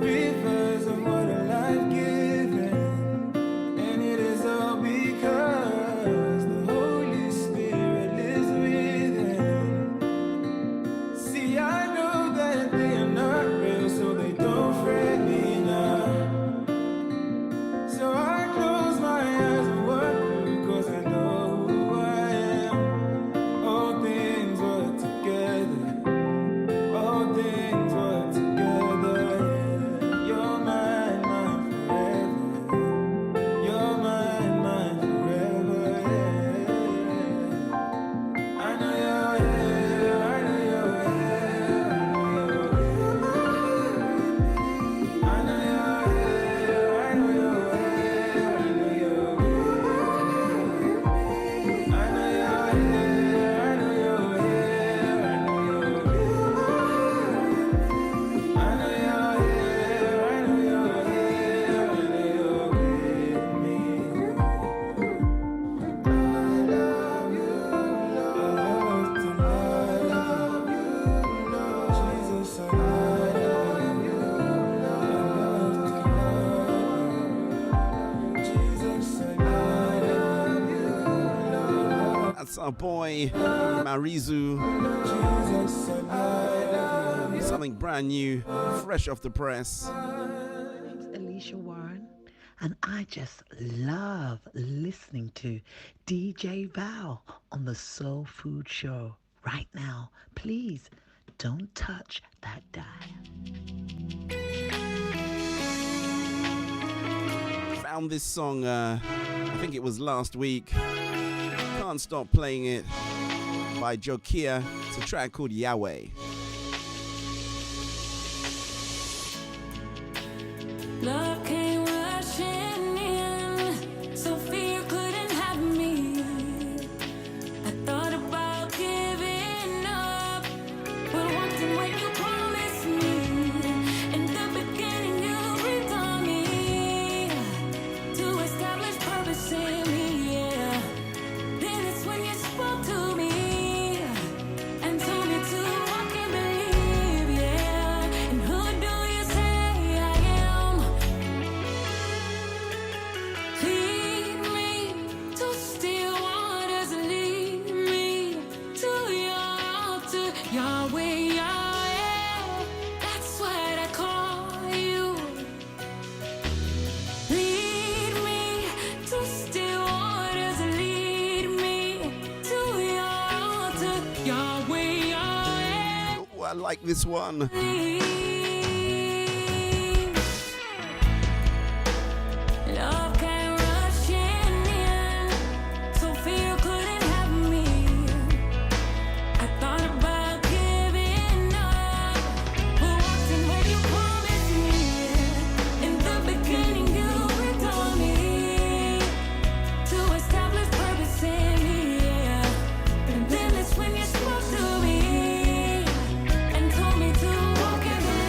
rivers of water life-giving. And it is all because the Holy Spirit lives within. See, I know that they are not real, so they don't fret me now. So I close my eyes and walk through, 'cause I know who I am. All things work together. All things work together, yeah. You're mine, mine forever. You're mine, mine forever, yeah. I know you're here, I know you're here, I know you're here. I know you're here, I know you're here, I know you're here. I know you're here, I know you're here. I know you're here, I know you're here, I know you're with me. I love you, Lord, tonight. I love you, Lord. Jesus, I love you, Lord, tonight. Jesus, I love you, Lord. That's our boy Marizu. Jesus, I love you. Something brand new, fresh off the press. name's Alicia Warren, and I just love listening to DJ Val on the Soul Food Show. Right now, please don't touch that dial. Found this song, I think it was last week. Can't Stop Playing It by Jokia. It's a track called Yahweh. Love came rushing in, so fear couldn't have me. I thought about giving up, but one thing when you promised me, in the beginning you breathed on me, to establish purpose in me, yeah. Then it's when you spoke to me, and told me to walk and believe, yeah. And who do you say I am? Lead me to still waters, lead me to your altar, Yahweh, Yahweh. That's what I call you. Lead me to still waters, lead me to your altar, Yahweh, Yahweh. Oh, I like this one. Love came rushing in, so fear couldn't have me. I thought about giving up, but walked in where you promised me. In the beginning, you breathed on me, to establish purpose in me, yeah. And then it's when you spoke to me, and told me to walk in the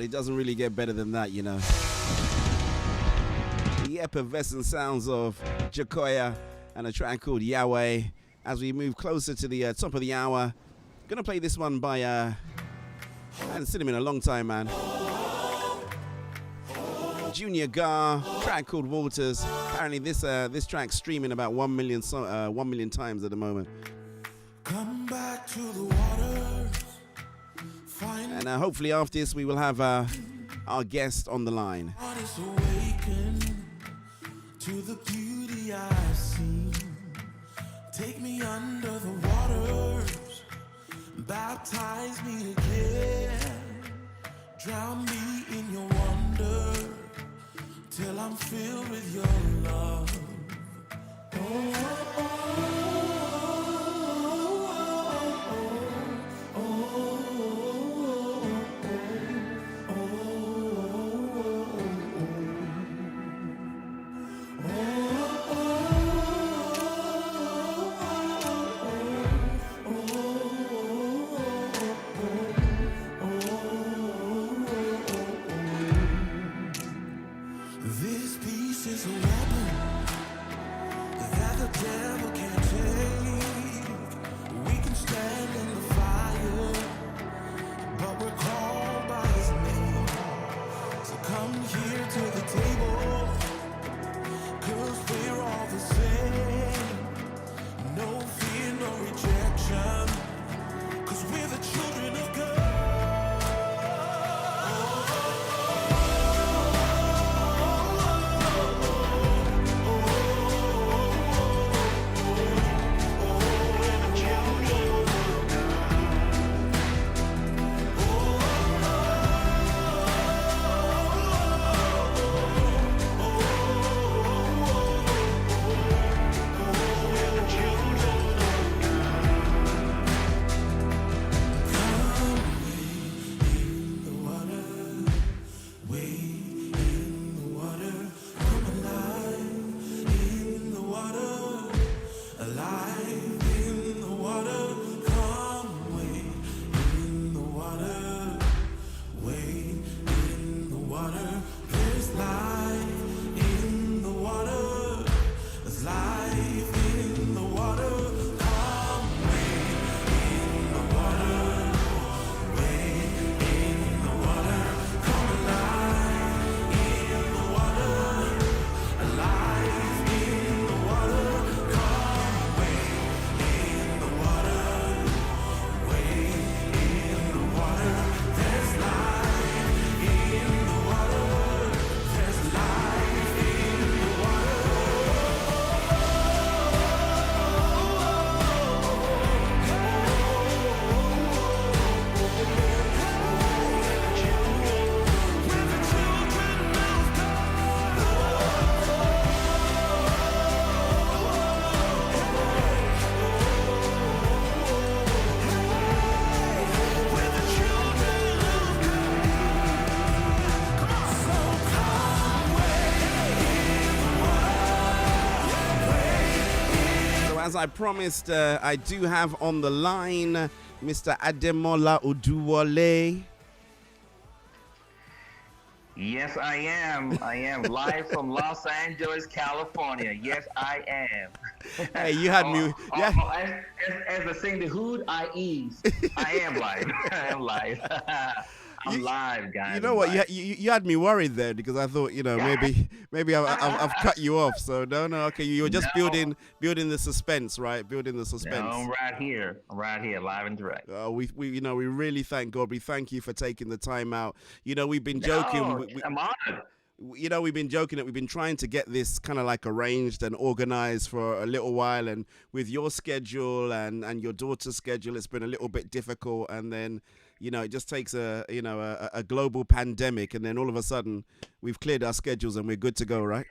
it doesn't really get better than that, you know. The effervescent sounds of Jacoya and a track called Yahweh. As we move closer to the top of the hour, gonna play this one by I haven't seen him in a long time, man. Junior Gar, track called Waters. Apparently this track's streaming about 1 million times at the moment. Come back to the water. And hopefully after this we will have our guest on the line. Is awakened to the beauty I've seen. Take me under the waters, baptize me again, drown me in your wonder, till I'm filled with your love. This peace is a weapon that the devil can't take. We can stand in the fire, but we're called by his name. So come here to the table, 'cause we're all the same. No fear, no rejection, 'cause we're the children of God. As I promised, I do have on the line Mr. Ademola Oduwole. Yes, I am. I am live from Los Angeles, California. Yes, I am. Hey, you had me. Yeah. As I sing the hood, I ease. I am live. I am live. I'm live, guys. You know what? You had me worried there because I thought, maybe I've cut you off. So no. Okay, you were just building the suspense, right? Building the suspense. No, I'm right here, live and direct. We really thank God. We thank you for taking the time out. We've been joking. I'm honored. We've been joking that we've been trying to get this kind of like arranged and organized for a little while, and with your schedule and your daughter's schedule, it's been a little bit difficult. And then, it just takes a global pandemic, and then all of a sudden we've cleared our schedules and we're good to go, right?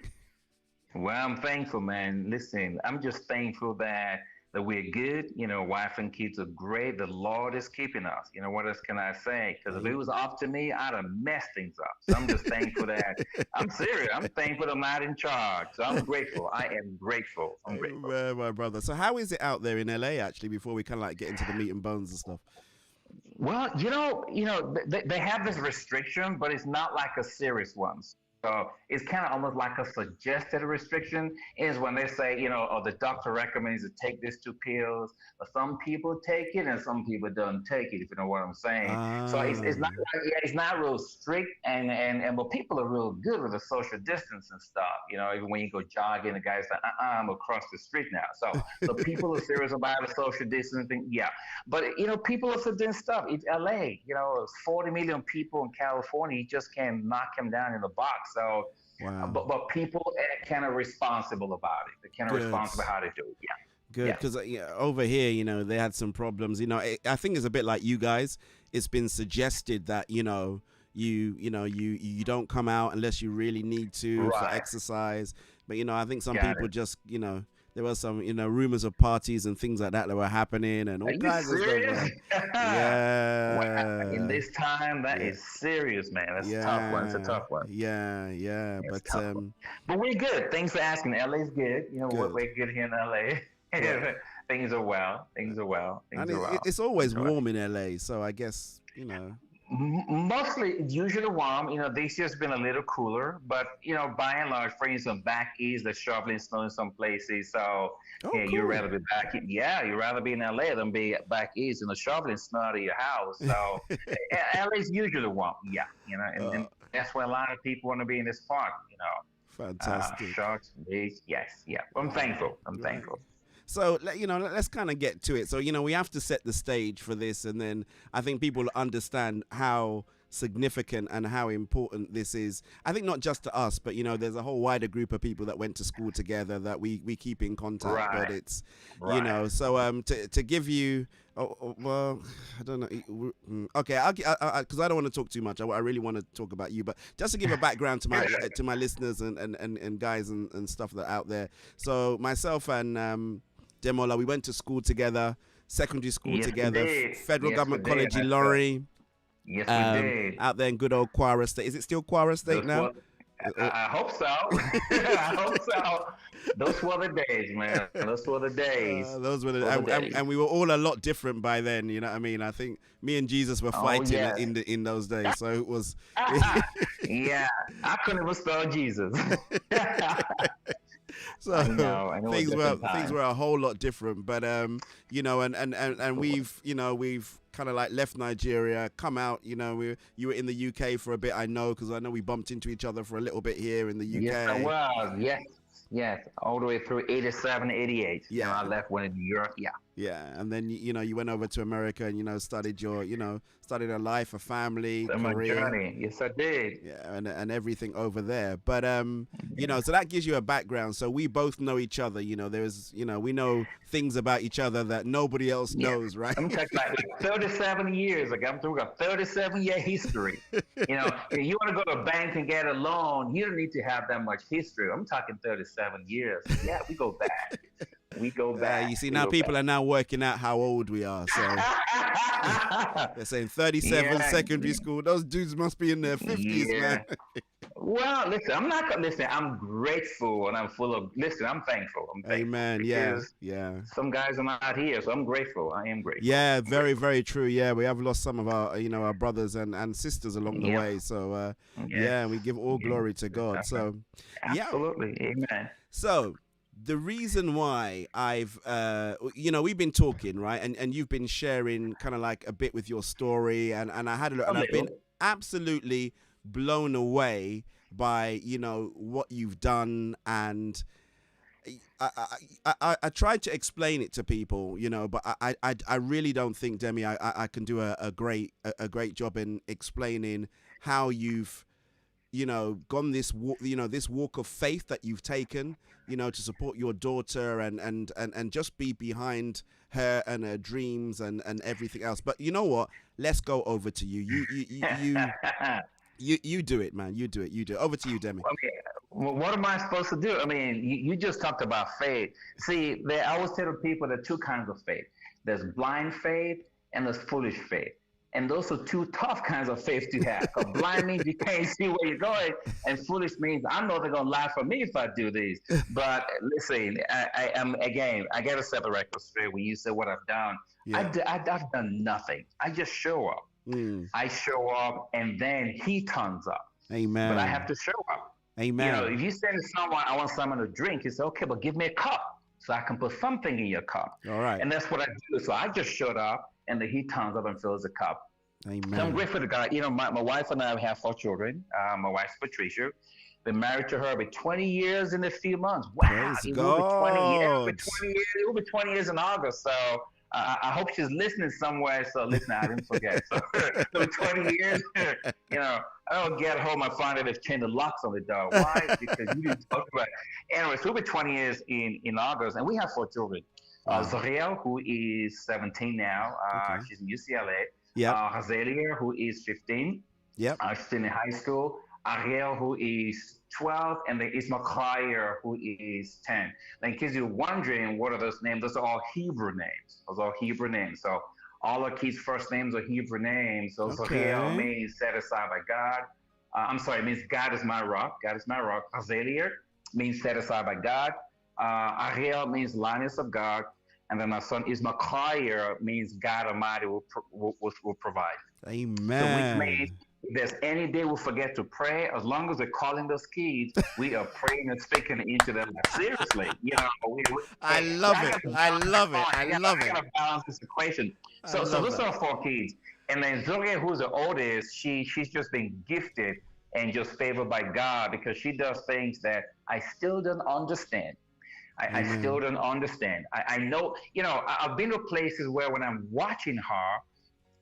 Well, I'm thankful, man. Listen, I'm just thankful that we're good. Wife and kids are great. The Lord is keeping us. What else can I say? Because if it was up to me, I'd have messed things up. So I'm just thankful that I'm serious. I'm thankful I'm not in charge. So I'm grateful. I am grateful. I'm grateful. Well, my brother. So how is it out there in LA, actually, before we kind of like get into the meat and bones and stuff? Well, they have this restriction, but it's not like a serious one. So it's kind of almost like a suggested restriction is when they say, the doctor recommends to take these two pills, but some people take it and some people don't take it, if you know what I'm saying. So it's not it's not real strict and but people are real good with the social distance and stuff. Even when you go jogging, the guy's like, I'm across the street now. So people are serious about the social distancing, yeah. But people are doing stuff. It's LA, 40 million people in California, you just can't knock them down in a box. So, wow. but people are kind of responsible about it. They're kind of responsible how to do it. Yeah. Good, because over here, they had some problems. I think it's a bit like you guys. It's been suggested that you don't come out unless you really need to for exercise. But I think some people just there was some rumors of parties and things like that were happening and all kinds of stuff. Yeah. Wow. In this time, that is serious, man. That's a tough one. It's a tough one. Yeah. But we're good. Thanks for asking. LA's good. We're good here in LA. Yeah. Things are well. It's always warm in LA, so I guess Mostly, it's usually warm. This year's been a little cooler, but by and large, for instance, back east, there's shoveling snow in some places. So cool. You'd rather be back. You'd rather be in LA than be back east and the shoveling snow out of your house. So LA's usually warm. Yeah, and that's why a lot of people want to be in this park. Fantastic. Sharks, beach. Yes, yeah. I'm thankful. So, let's kind of get to it. So, we have to set the stage for this, and then I think people understand how significant and how important this is. I think not just to us, but, there's a whole wider group of people that went to school together that we keep in contact. Right. But it's, so to give you, well, I don't know. Okay, because I don't want to talk too much. I really want to talk about you, but just to give a background to my listeners and guys and stuff that are out there. So myself and Ademola, we went to school together, secondary school together, Federal Government College in Laurie. Yes, we did. Out there in good old Kwara State. Is it still Kwara State now? I hope so. I hope so. Those were the days, man. Those were the days. And we were all a lot different by then. You know what I mean? I think me and Jesus were fighting in those days. So it was. Yeah, I couldn't even spell Jesus. So I know things were a whole lot different, but and we've kind of like left Nigeria, come out. You were in the UK for a bit. I know because I know we bumped into each other for a little bit here in the UK. Yes, I was. Yes, all the way through 87, 88. Yeah, I left when in New York. Yeah, and then you went over to America and started a life, a family, career. My journey. Yes, I did. Yeah, and everything over there. But so that gives you a background. So we both know each other. There's we know things about each other that nobody else knows, right? I'm talking like 37 years. Like I'm talking about 37-year history. If you want to go to a bank and get a loan, you don't need to have that much history. I'm talking 37 years. Yeah, we go back. We go back. You see, now people are now working out how old we are. So they're saying 37 secondary school. Those dudes must be in their 50s, man. Well, listen, I'm not gonna listen. I'm grateful and I'm full of. Listen, I'm thankful. Amen. Yeah. Some guys are not here, so I'm grateful. I am grateful. Yeah, very, very true. Yeah, we have lost some of our, our brothers and sisters along the way. So, we give all glory to God. So, absolutely, amen. So. The reason why I've, we've been talking, right? And you've been sharing kind of like a bit with your story. And I had a look, and I've been absolutely blown away by, what you've done. And I tried to explain it to people, but I really don't think, Demi, I can do a great job in explaining how you've, gone this walk, this walk of faith that you've taken, to support your daughter and just be behind her and her dreams and everything else. But you know what? Let's go over to you. You do it, man. You do it. Over to you, Demi. Okay. Well, what am I supposed to do? I mean, you just talked about faith. See, I always tell people there are two kinds of faith. There's blind faith and there's foolish faith. And those are two tough kinds of faith to have. Because blind means you can't see where you're going, and foolish means I know they're gonna laugh at me if I do this. But listen, I am again. I gotta set the record straight. When you say what I've done, I've done nothing. I just show up. I show up, and then He turns up. Amen. But I have to show up. Amen. You know, if you say to someone, "I want someone to drink," you say, "Okay, but give me a cup so I can put something in your cup." All right. And that's what I do. So I just showed up, and then He turns up and fills the cup. Amen. So I'm grateful to God. You know, my wife and I have 4 children. My wife's Patricia. Been married to her for 20 years in a few months. Wow. Praise It God. will be 20 years. It will be 20 years in August. So I hope she's listening somewhere. So listen, I didn't forget. So 20 years, you know, I don't get home and find out they've changed the locks on the door. Why? Because you didn't talk about it. Anyway, so it'll be 20 years in August, and we have 4 children. Zariel, who is 17 now, she's in UCLA. Hazelia, who is 15. She's in high school. Ariel, who is 12, and then Ismael Khyer, who is 10. Now, in case you're wondering, what are those names? Those are all Hebrew names. Those are all Hebrew names. So all our kids' first names are Hebrew names. So Zariel means set aside by God. It means God is my rock. God is my rock. Hazelia means set aside by God. Ariel means lioness of God. And then my son Ismael Khyer means God Almighty will provide. Amen. So which means if there's any day we forget to pray, as long as we're calling those kids, we are praying and speaking into them. Seriously, you know. I love it. I love it. I love it. I gotta balance this equation. So those are 4 kids, and then Zoe, who's the oldest, she's just been gifted and just favored by God because she does things that I still don't understand. I still don't understand. I know, you know, I've been to places where when I'm watching her,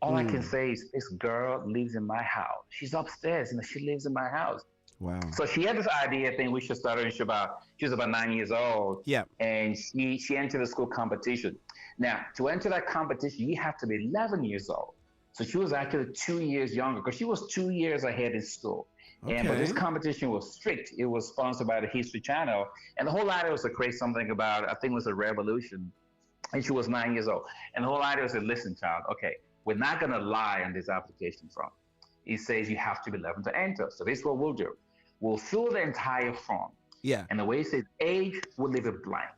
all I can say is, this girl lives in my house. She's upstairs, and she lives in my house. Wow. So she had this idea, I think we should start her. She was about 9 years old. Yeah. And she entered the school competition. Now, to enter that competition, you have to be 11 years old. So she was actually 2 years younger because she was 2 years ahead in school. Okay. But this competition was strict. It was sponsored by the History Channel. And the whole idea was to create something about, I think it was a revolution. And she was 9 years old. And the whole idea was to listen, child, okay, we're not going to lie on this application form. It says you have to be 11 to enter. So this is what we'll do. We'll fill the entire form. Yeah. And the way it says age, we'll leave it blank.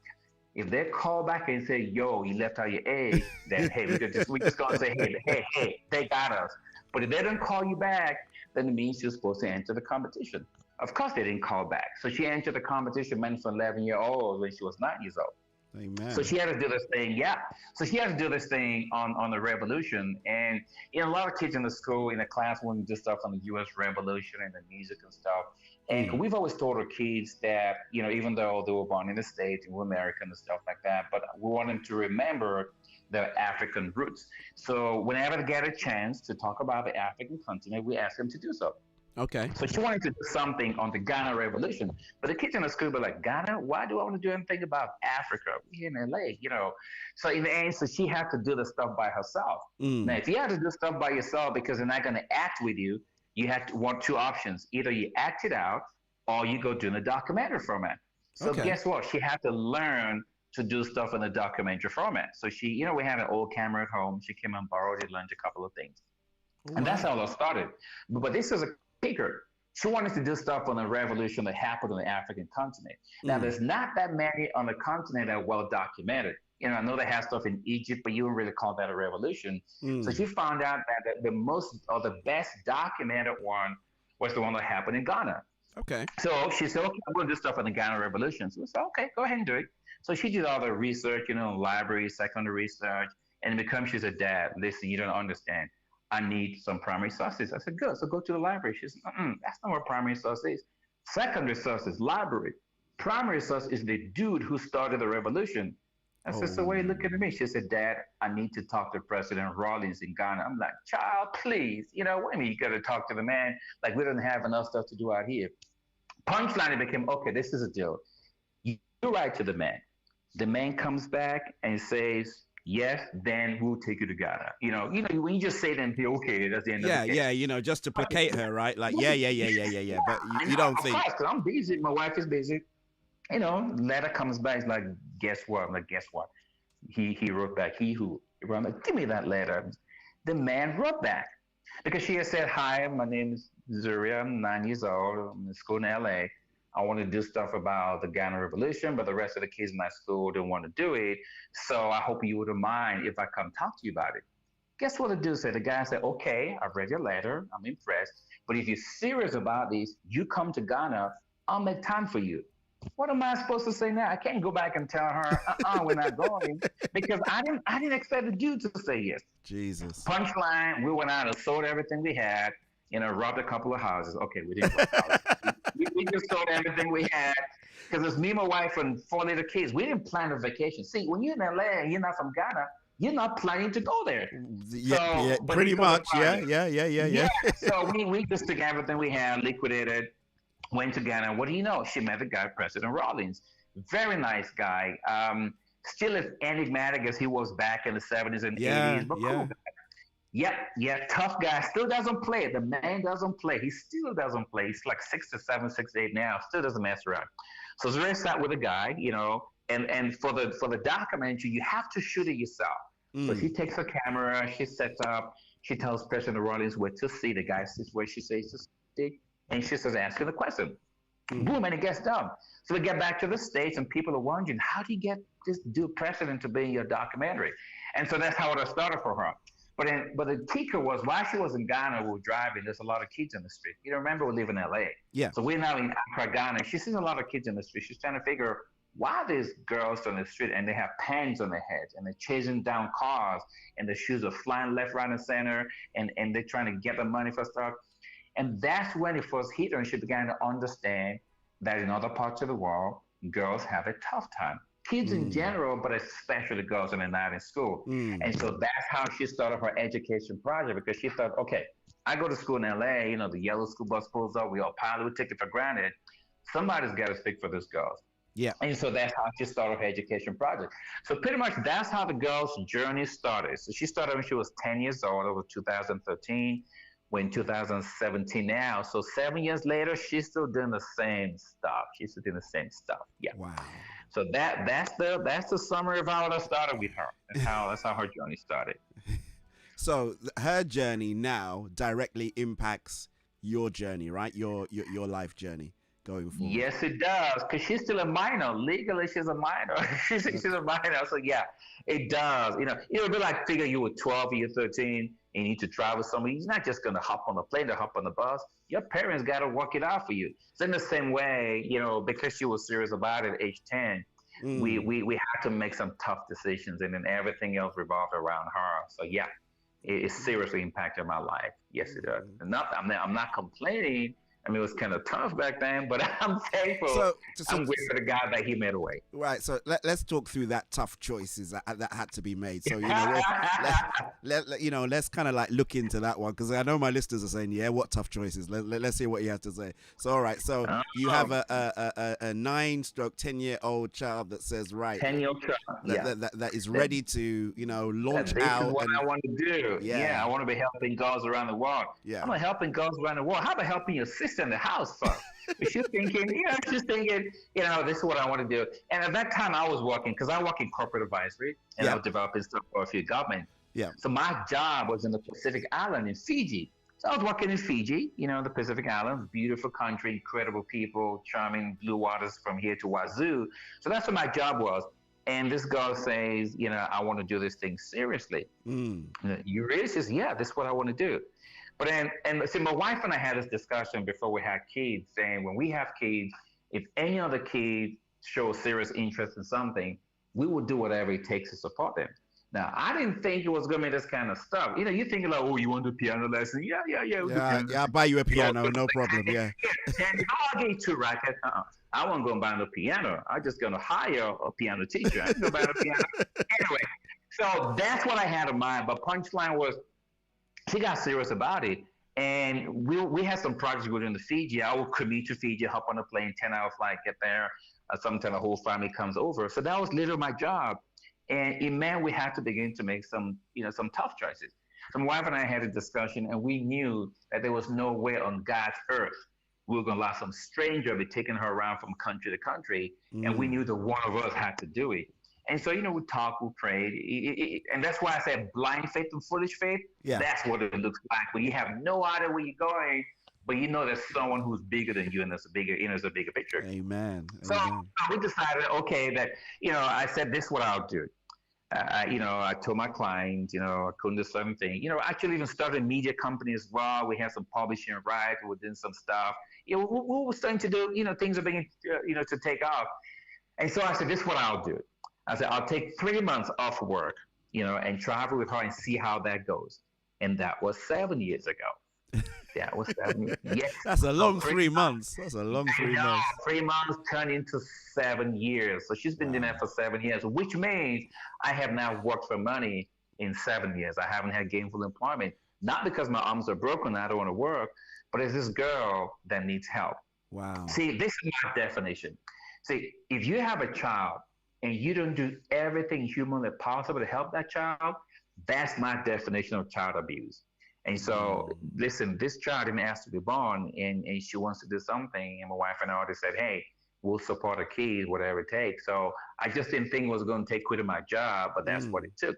If they call back and say, yo, you left out your age, then hey, we just gonna say, hey, they got us. But if they don't call you back, then it means you're supposed to enter the competition. Of course they didn't call back. So she entered the competition meant for 11-year-olds when she was 9 years old. Amen. So she had to do this thing, So she had to do this thing on the revolution. And you know, a lot of kids in the school, in the class, want to do stuff on the U.S. Revolution and the music and stuff. And we've always told our kids that, you know, even though they were born in the States and we're American and stuff like that, but we want them to remember their African roots. So whenever they get a chance to talk about the African continent, we ask them to do so. Okay. So she wanted to do something on the Ghana Revolution. But the kids in the school were like, Ghana? Why do I want to do anything about Africa? We're in LA, you know. So in the end, so she had to do the stuff by herself. Now, if you have to do stuff by yourself because they're not going to act with you, you have to want 2 options. Either you act it out or you go do the documentary format. So guess what? She had to learn to do stuff in the documentary format. So she, you know, we had an old camera at home. She came and borrowed it, learned a couple of things. And that's how it started. But this is a kicker. She wanted to do stuff on the revolution that happened on the African continent. Now, there's not that many on the continent that are well documented. You know, I know they have stuff in Egypt, but you wouldn't really call that a revolution. So she found out that the most or the best documented one was the one that happened in Ghana. Okay. So she said, okay, I'm going to do stuff on the Ghana Revolution. So we said, okay, go ahead and do it. So she did all the research, you know, library, secondary research, and it becomes, she said, Dad, listen, you don't understand. I need some primary sources. I said, good. So go to the library. She said, that's not what primary source is. Secondary source is library. Primary source is the dude who started the revolution. I said, so why are you looking at me? She said, Dad, I need to talk to President Rawlings in Ghana. I'm like, child, please. You know, what do you mean you got to talk to the man? Like, we don't have enough stuff to do out here. Punchline, it became, okay, this is a deal. You write to the man. The man comes back and says, yes, then we'll take you to Ghana. You know, when you just say them, okay, that's the end of the case. Yeah, you know, just to placate her, right? Like, yeah. But you don't think. Of course, 'cause I'm busy. My wife is busy. You know, letter comes back. It's like, guess what? I'm like, guess what? He wrote back. He who? I'm like, give me that letter. The man wrote back because she had said, "Hi, my name is Zuria. I'm 9 years old. I'm in school in LA. I want to do stuff about the Ghana Revolution, but the rest of the kids in my school don't want to do it. So I hope you wouldn't mind if I come talk to you about it." Guess what the dude said? The guy said, "Okay, I've read your letter. I'm impressed. But if you're serious about this, you come to Ghana. I'll make time for you." What am I supposed to say now? I can't go back and tell her, we're not going, because I didn't expect the dude to say yes. Jesus. Punchline, we went out and sold everything we had, robbed a couple of houses. Okay, we didn't rob houses. We just sold everything we had because it's me, my wife, and 4 little kids. We didn't plan a vacation. See, when you're in LA and you're not from Ghana, you're not planning to go there. Yeah, pretty much. Yeah. So we just took everything we had, liquidated, went to Ghana. What do you know? She met the guy, President Rawlings. Very nice guy. Still as enigmatic as he was back in the 70s and 80s, but cool guy. Yeah, tough guy. Still doesn't play. The man doesn't play. He still doesn't play. He's like 6'7", 6'8" now. Still doesn't mess around. So Zuri sat with a guy, and for the documentary, you have to shoot it yourself. So she takes her camera, she sets up, she tells President Rawlings where to see. The guy sits where she says to sit, and she says, "Ask her the question." Boom, and it gets done. So we get back to the States, and people are wondering, how do you get this dude president to be in your documentary? And so that's how it started for her. But the kicker was, while she was in Ghana, we were driving, there's a lot of kids in the street. You remember we live in LA. Yeah. So we're now in Accra, Ghana. She sees a lot of kids in the street. She's trying to figure why these girls on the street and they have pens on their heads and they're chasing down cars and the shoes are flying left, right, and center and they're trying to get the money for stuff. And that's when it first hit her and she began to understand that in other parts of the world, girls have a tough time. Kids in general, but especially girls when they're not in school. And so that's how she started her education project, because she thought, okay, I go to school in LA, the yellow school bus pulls up, we all pile, we take it for granted. Somebody's got to speak for those girls. Yeah. And so that's how she started her education project. So pretty much that's how the girl's journey started. So she started when she was 10 years old, over 2013. We're in 2017 now. So 7 years later, she's still doing the same stuff. Yeah. Wow. So that's the summary of how it started with her. That's how her journey started. So her journey now directly impacts your journey, right? Your life journey going forward. Yes, it does, because she's still a minor. Legally, she's a minor. she's a minor. So yeah, it does. It would be like figure you were 12, you're 13, and you need to travel somewhere. You're not just going to hop on the plane or hop on the bus. Your parents got to work it out for you. So in the same way, because she was serious about it at age 10, we had to make some tough decisions, and then everything else revolved around her. So yeah, it seriously impacted my life. Yes, it does. I'm not complaining. I mean, it was kind of tough back then, but I'm thankful. I'm grateful for the God that He made a way. Right. So let's talk through that tough choices that had to be made. So let's kind of like look into that one, because I know my listeners are saying, yeah, what tough choices? Let's hear what you have to say. So all right. So you have a 9/10-year-old child that says, right, 10-year-old child, that is ready to launch this out. Is what I want to do. Yeah, I want to be helping girls around the world. Yeah, I'm helping girls around the world. How about helping your sister in the house first? She's thinking, this is what I want to do. And at that time, I was working, because I work in corporate advisory, and I was developing stuff for a few government. Yeah. So my job was in the Pacific Island in Fiji. So I was working in Fiji, the Pacific Islands, beautiful country, incredible people, charming blue waters from here to Wazoo. So that's what my job was. And this girl says, I want to do this thing seriously. You really? Says, yeah, this is what I want to do. But see, my wife and I had this discussion before we had kids, saying when we have kids, if any other kid shows serious interest in something, we will do whatever it takes to support them. Now, I didn't think it was going to be this kind of stuff. You think like, oh, you want a piano lesson? Yeah. I'll buy you a piano, no problem. Yeah. I'll get you 2 rackets. I won't go and buy no piano. I'm just going to hire a piano teacher. I ain't going to buy no piano. Anyway, so that's what I had in mind. But punchline was, she got serious about it. And we had some projects within the Fiji. I would commute to Fiji, hop on a plane, 10-hour flight, get there. Sometimes the whole family comes over. So that was literally my job. And it meant we had to begin to make some tough choices. So my wife and I had a discussion, and we knew that there was no way on God's earth we were going to allow some stranger be taking her around from country to country. And we knew that one of us had to do it. And so, we talked, we prayed. And that's why I said blind faith and foolish faith. Yeah. That's what it looks like when you have no idea where you're going, but you know there's someone who's bigger than you, and there's a bigger picture. Amen. So we decided, okay, that, I said, this is what I'll do. I told my clients, I couldn't do certain things. Actually even started a media company as well. We had some publishing rights. We were doing some stuff. We were starting to do, things are beginning, to take off. And so I said, this is what I'll do. I said, I'll take 3 months off work, and travel with her and see how that goes. And that was 7 years ago. That was 7 years. Yes. That's a long 3 months. That's a long 3 months. 3 months turned into 7 years. So she's been doing that for 7 years, which means I have now worked for money in 7 years. I haven't had gainful employment, not because my arms are broken and I don't want to work, but it's this girl that needs help. Wow. See, this is my definition. See, if you have a child and you don't do everything humanly possible to help that child, that's my definition of child abuse. And so, listen, this child didn't ask to be born, and she wants to do something. And my wife and I already said, hey, we'll support her kids, whatever it takes. So I just didn't think it was going to take quitting my job, but that's what it took.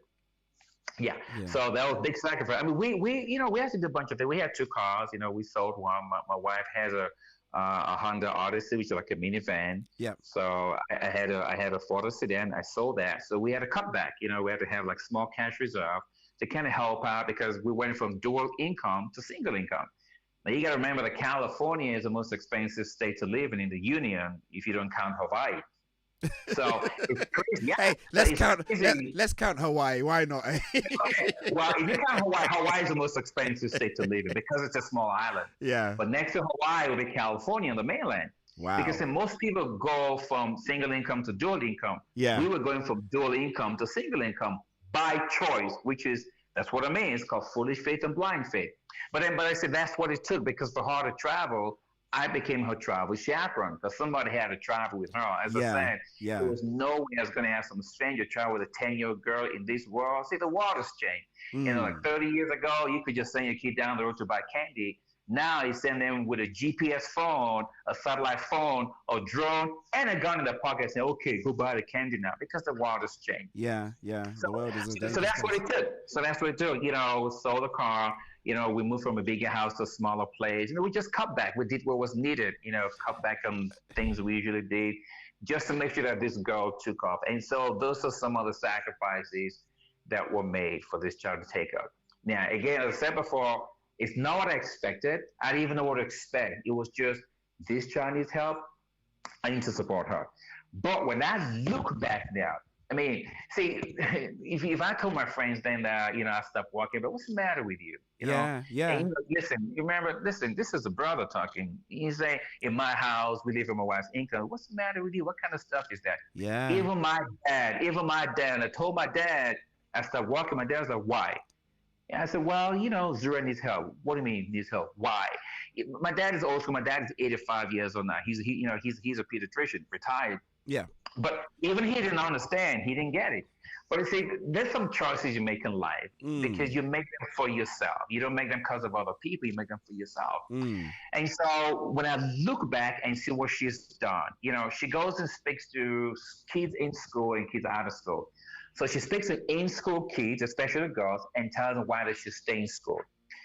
Yeah. So that was a big sacrifice. I mean, we actually did a bunch of things. We had 2 cars. We sold one. My wife has a Honda Odyssey, which is like a minivan. Yeah. So I had a Ford sedan. I sold that. So we had a cutback. We had to have like small cash reserve to kind of help out because we went from dual income to single income. Now you got to remember that California is the most expensive state to live in the union if you don't count Hawaii. So it's crazy. Yeah, hey, let's count Hawaii. Why not? Okay. Well, if you count Hawaii is the most expensive state to live in because it's a small island. Yeah. But next to Hawaii will be California on the mainland. Wow. Because then most people go from single income to dual income. Yeah. We were going from dual income to single income by choice, that's what I mean. It's called foolish faith and blind faith. But I said that's what it took because for her to travel, I became her travel chaperone because somebody had to travel with her. As I said, there was no way I was going to have some stranger travel with a 10-year-old girl in this world. See, the world has changed. Like 30 years ago, you could just send your kid down the road to buy candy. Now you send them with a GPS phone, a satellite phone, a drone, and a gun in their pocket and say, okay, go buy the candy now because the world has changed. Yeah. So, the world is so that's what it took. We sold the car. We moved from a bigger house to a smaller place. We just cut back. We did what was needed, cut back on things we usually did just to make sure that this girl took off. And so those are some of the sacrifices that were made for this child to take up. Now, again, as I said before, it's not what I expected. I didn't even know what to expect. It was just, this child needs help. I need to support her. But when I look back now, I mean, see, if I told my friends then that, I stopped walking, but what's the matter with you? Yeah. And, listen, this is a brother talking. You say, in my house, we live on my wife's income. What's the matter with you? What kind of stuff is that? Yeah. Even my dad, and I told my dad, I stopped walking. My dad was like, why? And I said, well, Zura needs help. What do you mean needs help? Why? My dad is old school. My dad is 85 years old now. He's a pediatrician, retired. Yeah. But even he didn't understand. He didn't get it. But you see, there's some choices you make in life because you make them for yourself. You don't make them because of other people. You make them for yourself. And so when I look back and see what she's done, she goes and speaks to kids in school and kids out of school. So she speaks to in-school kids, especially girls, and tells them why they should stay in school.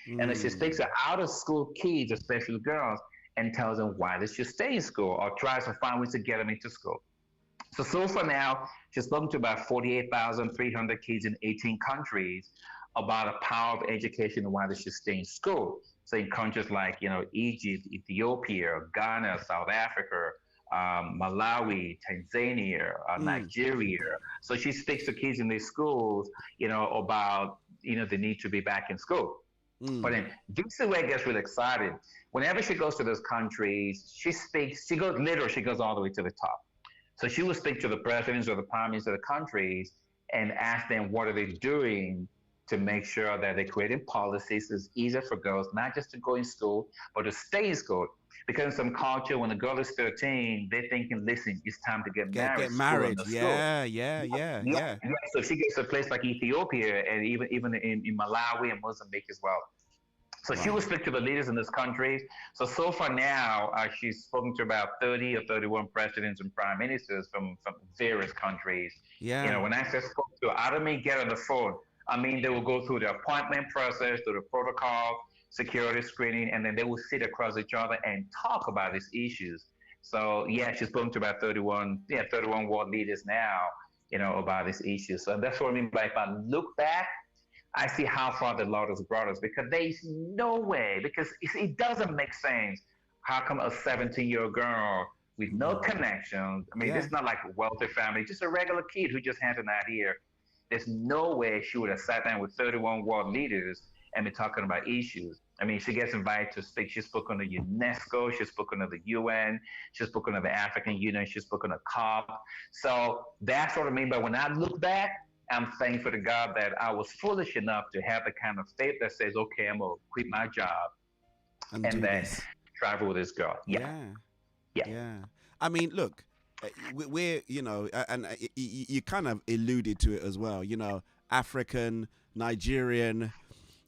And then she speaks to out-of-school kids, especially girls, and tells them why they should stay in school or tries to find ways to get them into school. So far now, she's spoken to about 48,300 kids in 18 countries about the power of education and why they should stay in school. So in countries like, Egypt, Ethiopia, Ghana, South Africa, Malawi, Tanzania, Nigeria. So she speaks to kids in these schools, about, the need to be back in school. But then this is where it gets really exciting. Whenever she goes to those countries, she goes all the way to the top. So she will speak to the presidents or the prime ministers of the countries and ask them what are they doing to make sure that they're creating policies that's easier for girls, not just to go in school, but to stay in school. Because in some culture, when a girl is 13, they're thinking, listen, it's time to get married. Get married. Yeah. So she gets to a place like Ethiopia and even in Malawi and Mozambique as well. So she will speak to the leaders in this country. So far now, she's spoken to about 30 or 31 presidents and prime ministers from various countries. Yeah. You know, when I say spoke to, I don't mean get on the phone. I mean, they will go through the appointment process, through the protocol, security screening, and then they will sit across each other and talk about these issues. So yeah, she's spoken to about 31 world leaders now, you know, about these issues. So that's what I mean by if I look back, I see how far the Lord has brought us, because there's no way, because it doesn't make sense. How come a 17-year-old girl with no connections, I mean, Yeah. it's not like a wealthy family, just a regular kid who just had an idea. There's no way she would have sat down with 31 world leaders and be talking about issues. I mean, she gets invited to speak. She's spoken to UNESCO. She's spoken to the UN. She's spoken to the African Union. She's spoken to COP. So that's what I mean. But when I look back, I'm thankful to God that I was foolish enough to have the kind of faith that says, okay, I'm going to quit my job and do then this. travel with this girl. Yeah. I mean, look, we're, you know, and you kind of alluded to it as well, you know, African, Nigerian,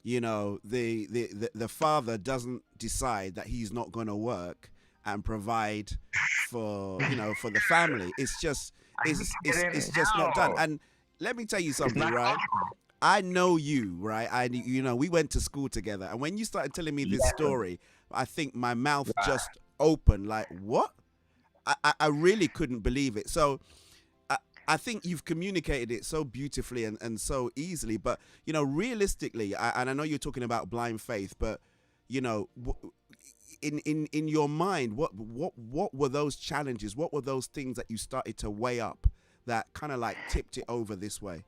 you know, the father doesn't decide that he's not going to work and provide for, you know, for the family. It's just, it's just not done. And let me tell you something, right? I know you, right? You know, we went to school together, and when you started telling me this story, I think my mouth just opened. Like, what? I really couldn't believe it. So I think you've communicated it so beautifully and so easily. But, you know, realistically, and I know you're talking about blind faith, but, you know, in your mind, what were those challenges? What were those things that you started to weigh up that kind of like tipped it over this way?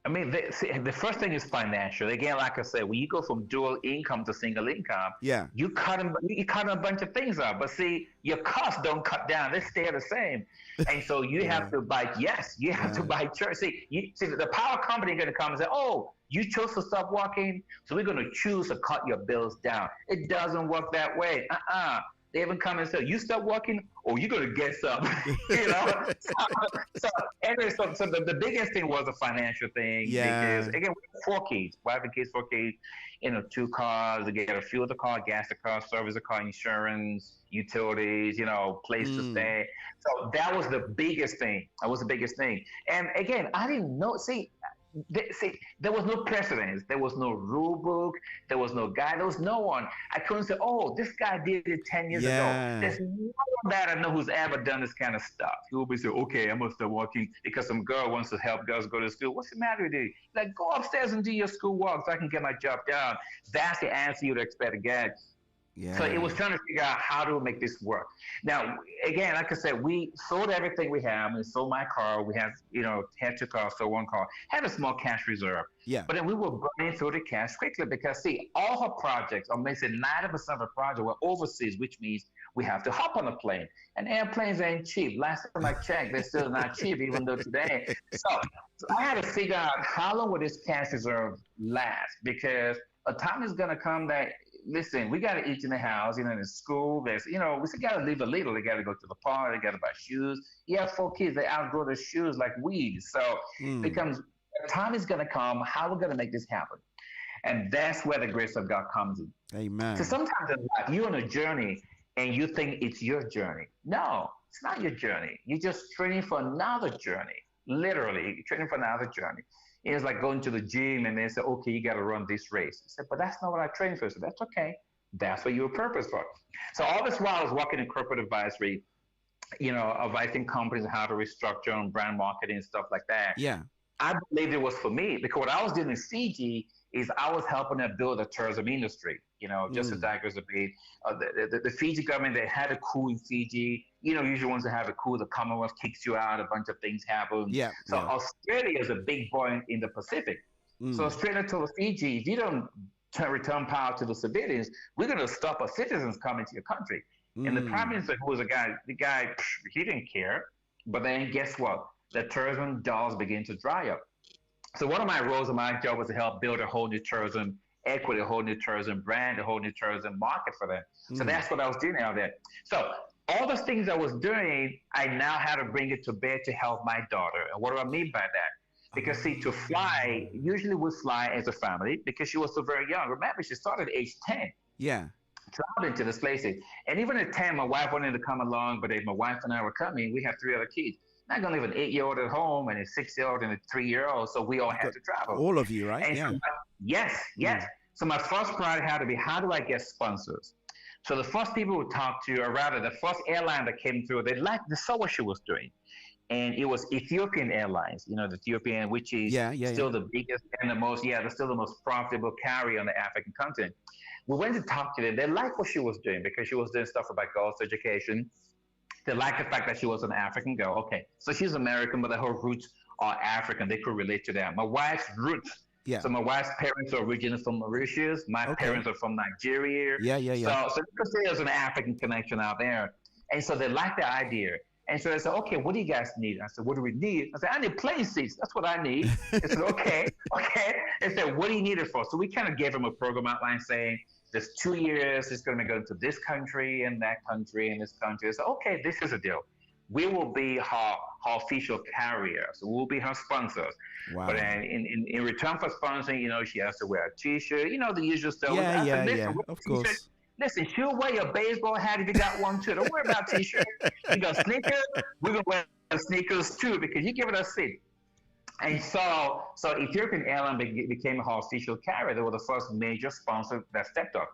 I mean, the first thing is financial. Again, like I said, when you go from dual income to single income, yeah, you cut a bunch of things out. But see, your costs don't cut down; they stay the same. And so you have to buy. Yes, you have to buy church. See, the power company going to come and say, "Oh, you chose to stop working, so we're going to choose to cut your bills down." It doesn't work that way. They even come and say, "You stop working, or you're gonna get some." You know. So anyway, so the biggest thing was the financial thing. Yeah. Because again, we have 4 kids, wife and kids, 4 kids. You know, 2 cars. They get a fuel the car, gas the car, service the car, insurance, utilities. You know, place to stay. So that was the biggest thing. That was the biggest thing. And again, I didn't know. See, there was no precedence. There was no rule book. There was no guide. There was no one. I couldn't say, "Oh, this guy did it 10 years ago." There's no one that I know who's ever done this kind of stuff. He will say, "Okay, I must start working because some girl wants to help girls go to school." What's the matter with you? Like, go upstairs and do your schoolwork so I can get my job done. That's the answer you'd expect to get. Yeah. So it was trying to figure out how to make this work. Now, again, like I said, we sold everything we have. We sold my car. We had, you know, had 2 cars, so 1 car. Had a small cash reserve. Yeah. But then we were burning through the cash quickly because, see, all her projects, or maybe 90% of the project were overseas, which means we have to hop on a plane. And airplanes ain't cheap. Last time I checked, they're still not cheap, even though today. So I had to figure out how long will this cash reserve last, because a time is going to come that, listen, we got to eat in the house, you know, in school. There's, you know, we still got to live a little. They got to go to the park. They got to buy shoes. You have 4 kids. They outgrow their shoes like weeds. So it becomes, time is going to come. How are we going to make this happen? And that's where the grace of God comes in. Amen. So sometimes in life, you're on a journey and you think it's your journey. No, it's not your journey. You're just training for another journey. Literally, you're training for another journey. It's like going to the gym and they say, "Okay, you got to run this race." I said, "But that's not what I trained for." So that's okay. That's what you were purpose for. So all this while I was working in corporate advisory, you know, advising companies on how to restructure and brand marketing and stuff like that. Yeah. I believed it was for me, because what I was doing in Fiji is I was helping them build the tourism industry. You know, just to digress a bit, the Fiji government, they had a coup in Fiji. You know, usually once they have a coup, the Commonwealth kicks you out, a bunch of things happen. Yeah. So Australia is a big boy in the Pacific. So Australia told Fiji, if you don't return power to the civilians, we're going to stop our citizens coming to your country. And the prime minister, who was the guy, he didn't care. But then guess what? The tourism dollars begin to dry up. So one of my roles in my job was to help build a whole new tourism equity, a whole new tourism brand, a whole new tourism market for them. So that's what I was doing out there. So all those things I was doing, I now had to bring it to bear to help my daughter. And what do I mean by that? Because see, to fly, usually we fly as a family because she was still very young. Remember, she started at age 10. Yeah. Traveling to this places. And even at 10, my wife wanted to come along, but if my wife and I were coming, we have 3 other kids. Not going to leave an 8-year-old at home and a 6-year-old and a 3-year-old. So we all had to travel. All of you, right? And Yeah. so yes. So my first priority had to be, how do I get sponsors? So the first people we talked to, or rather the first airline that came through, they saw what she was doing. And it was Ethiopian Airlines, the Ethiopian, which is still the biggest and they're still the most profitable carrier on the African continent. We went to talk to them. They liked what she was doing because she was doing stuff about girls' education. They liked the fact that she was an African girl. Okay, so she's American, but her roots are African. They could relate to that. My wife's roots. Yeah. So my wife's parents are originally from Mauritius. My parents are from Nigeria. Yeah. So you could say there's an African connection out there. And so they liked the idea. And so they said, okay, what do you guys need? I said, what do we need? I said, I need plane seats. That's what I need. They said, okay. They said, what do you need it for? So we kind of gave them a program outline saying, there's 2 years, it's going to go to this country and that country and this country. They said, okay, this is a deal. We will be her official carrier. So we'll be her sponsors. Wow. But in return for sponsoring, she has to wear a T-shirt, the usual stuff. Yeah, of course. Listen, she'll wear your baseball hat if you got one too. Don't worry about T-shirt. You got sneakers, we're going to wear sneakers too because you give it a seat. And so Ethiopian Airlines became her official carrier. They were the first major sponsor that stepped up.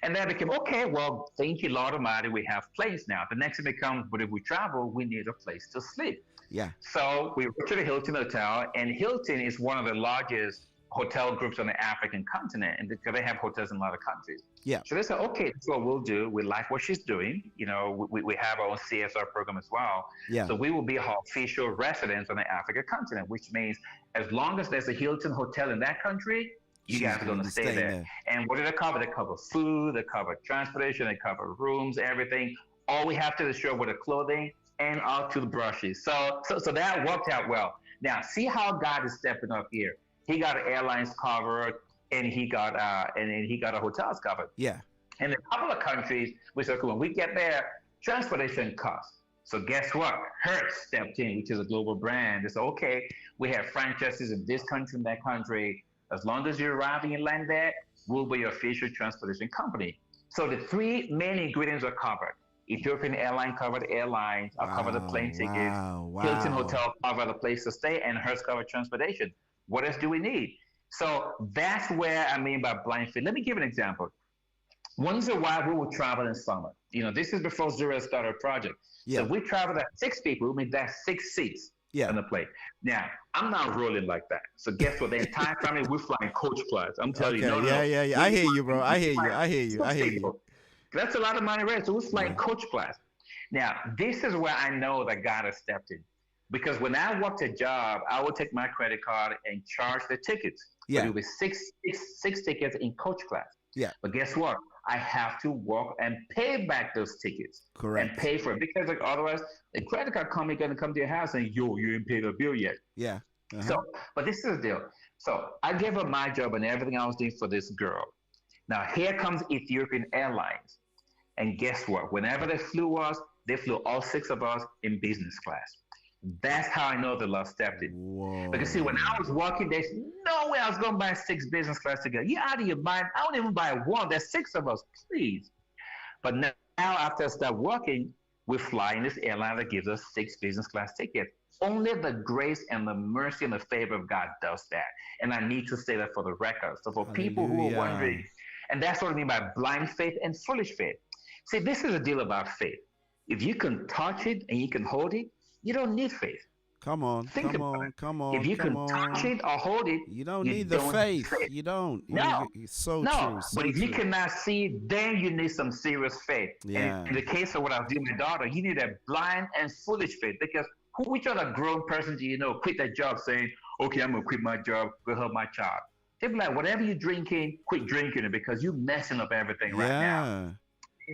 And then became, okay, well, thank you, Lord Almighty, we have planes now. The next thing becomes, but if we travel, we need a place to sleep. Yeah. So we went to the Hilton Hotel, and Hilton is one of the largest hotel groups on the African continent, and because they have hotels in a lot of countries. Yeah. So they said, okay, that's what we'll do. We like what she's doing. We have our own CSR program as well. Yeah. So we will be her official residence on the African continent, which means as long as there's a Hilton hotel in that country, you guys are going to stay there. And what do they cover? They cover food, they cover transportation, they cover rooms, everything. All we have to do is show with the clothing and our toothbrushes. So that worked out well. Now, see how God is stepping up here. He got airlines covered, and he got a hotels covered. Yeah. And in a couple of countries, we said, when we get there, transportation costs. So guess what? Hertz stepped in, which is a global brand. They said, okay, we have franchises in this country and that country. As long as you're arriving in land there, we'll be your official transportation company. So the 3 main ingredients are covered. Ethiopian Airline covered airlines. I'll cover the plane tickets. Hilton Hotel cover the place to stay, and Hertz cover transportation. What else do we need? So that's where I mean by blind faith. Let me give an example. Once in a while, we will travel in summer. This is before Zero started a project. Yeah. So we travel at 6 people, means that's 6 seats on the plane. Now, I'm not rolling like that. So guess what? The entire family, we're flying coach class. I'm telling you. No. Yeah. I hear you, bro. I hear you. That's a lot of money, right? So we're flying coach class. Now, this is where I know that God has stepped in. Because when I worked a job, I would take my credit card and charge the tickets. Yeah. But it was six tickets in coach class. Yeah. But guess what? I have to work and pay back those tickets. Correct. And pay for it. Because otherwise, the credit card company going to come to your house and, you didn't pay the bill yet. Yeah. Uh-huh. So, but this is the deal. So I gave her my job and everything I was doing for this girl. Now, here comes Ethiopian Airlines. And guess what? Whenever they flew us, they flew all 6 of us in business class. That's how I know the Lord stepped in. Whoa. Because see, when I was walking, there's no way I was going to buy 6 business class together. You're out of your mind. I won't even buy one. There's 6 of us, please. But now after I start working, we fly in this airline that gives us 6 business class tickets. Only the grace and the mercy and the favor of God does that. And I need to say that for the record. So for people who are wondering, and that's what I mean by blind faith and foolish faith. See, this is a deal about faith. If you can touch it and you can hold it, you don't need faith. Come on. If you can touch it or hold it, you don't need the faith. You don't. No. It's so no. true. But if you cannot see, then you need some serious faith. Yeah. And in the case of what I was doing with my daughter, you need a blind and foolish faith. Because which other grown person do you know quit their job saying, okay, I'm going to quit my job, go help my child? They'd be like, whatever you're drinking, quit drinking it because you're messing up everything right now.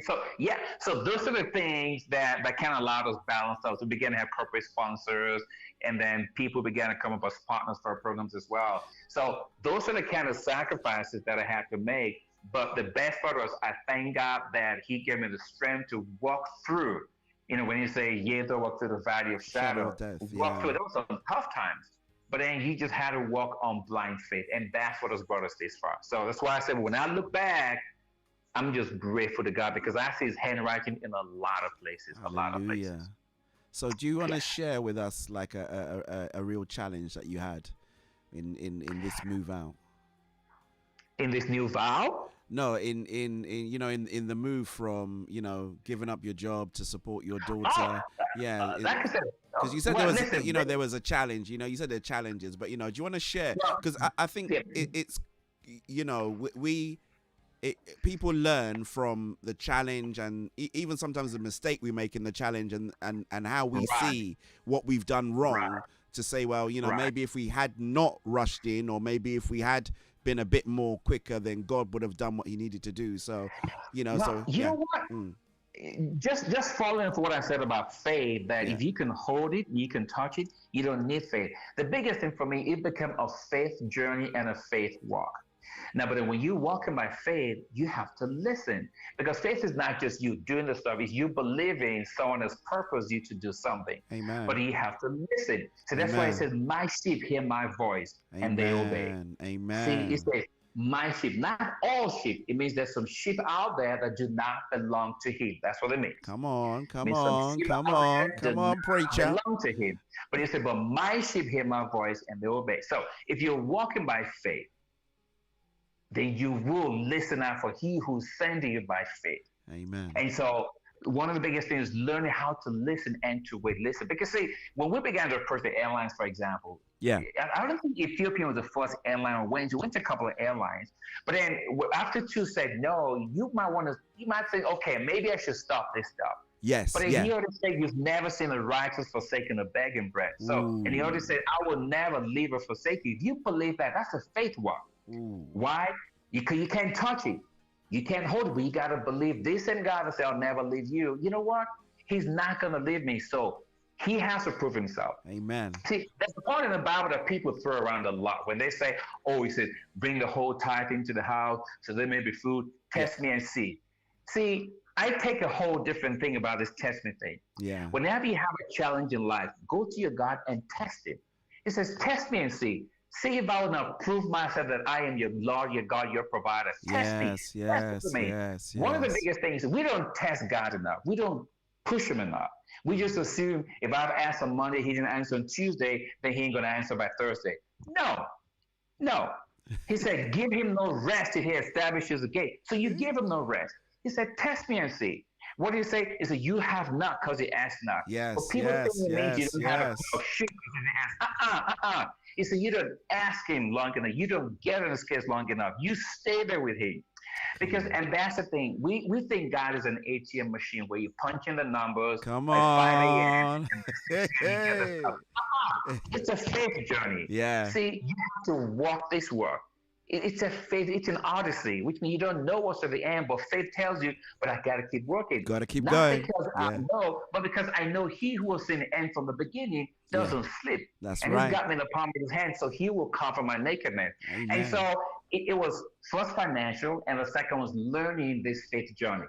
So those are the things that kind of allowed us balance out. We began to have corporate sponsors, and then people began to come up as partners for our programs as well. So those are the kind of sacrifices that I had to make. But the best part was I thank God that He gave me the strength to walk through. When you say, though walk through the valley of shadow, walk through. There were some tough times. but then you just had to walk on blind faith, and that's what has brought us this far. So that's why I said when I look back, I'm just grateful to God because I see His handwriting in a lot of places, a lot of places. Hallelujah. So do you want to share with us like a real challenge that you had in this move out? In this new vow? No, in you know in the move from giving up your job to support your daughter. Yeah, like I said, because you said well, there was listen, there was a challenge. You said there are challenges, but do you want to share? Because I think it's people learn from the challenge and even sometimes the mistake we make in the challenge and how we see what we've done wrong to say, well, maybe if we had not rushed in, or maybe if we had been a bit more quicker, then God would have done what He needed to do. So, know what? Just following for what I said about faith, that if you can hold it, you can touch it, you don't need faith. The biggest thing for me, it became a faith journey and a faith walk. Now, but when you're walking by faith, you have to listen, because faith is not just you doing the stuff. It's you believing someone has purposed you to do something. Amen. But you have to listen. So that's why it says, my sheep hear my voice and they obey. Amen. See, it says, my sheep, not all sheep. It means there's some sheep out there that do not belong to Him. That's what it means. Come on, preacher. Belong to Him. But it said, but my sheep hear my voice and they obey. So if you're walking by faith, then you will listen out for He who's sending you by faith. Amen. And so one of the biggest things is learning how to listen and to wait. Listen, because see, when we began to approach the airlines, for example, I don't think Ethiopian was the first airline we went to. We went to a couple of airlines, but then after two said no, you might say, okay, maybe I should stop this stuff. Yes. But he already said, you've never seen a righteous forsaken or begging bread. So, and he already said, I will never leave or forsake you. If you believe that, that's a faith walk. Why? You can't touch it. You can't hold it, but you got to believe this in God and say, I'll never leave you. You know what? He's not going to leave me. So He has to prove Himself. Amen. See, that's the part in the Bible that people throw around a lot. When they say, oh, He said, bring the whole tithe into the house so there may be food. Test me and see. See, I take a whole different thing about this testing thing. Yeah. Whenever you have a challenge in life, go to your God and test Him. It says, test me and see. See if I will not prove myself that I am your Lord, your God, your provider. Test me. Yes. One of the biggest things is we don't test God enough. We don't push Him enough. We just assume if I've asked on Monday, He didn't answer on Tuesday, then He ain't going to answer by Thursday. No. He said, give Him no rest till He establishes the gate. So you give Him no rest. He said, test me and see. What do you say? Is that you have not because you ask not. Yes. But people think it means you don't have a shoot because you ask. He said, you don't ask Him long enough. You don't get in His case long enough. You stay there with Him. And that's the thing. We think God is an ATM machine where you punch in the numbers. Come on. 5 a.m. It's a faith journey. Yeah. See, you have to walk this work. It's a faith, it's an odyssey, which means you don't know what's at the end, but faith tells you, but I got to keep working. Got to keep Not going. because I know, but because I know He who was in the end from the beginning doesn't slip. That's and right. He's got me in the palm of His hand, so He will cover my nakedness. Amen. And so it was first financial, and the second was learning this faith journey.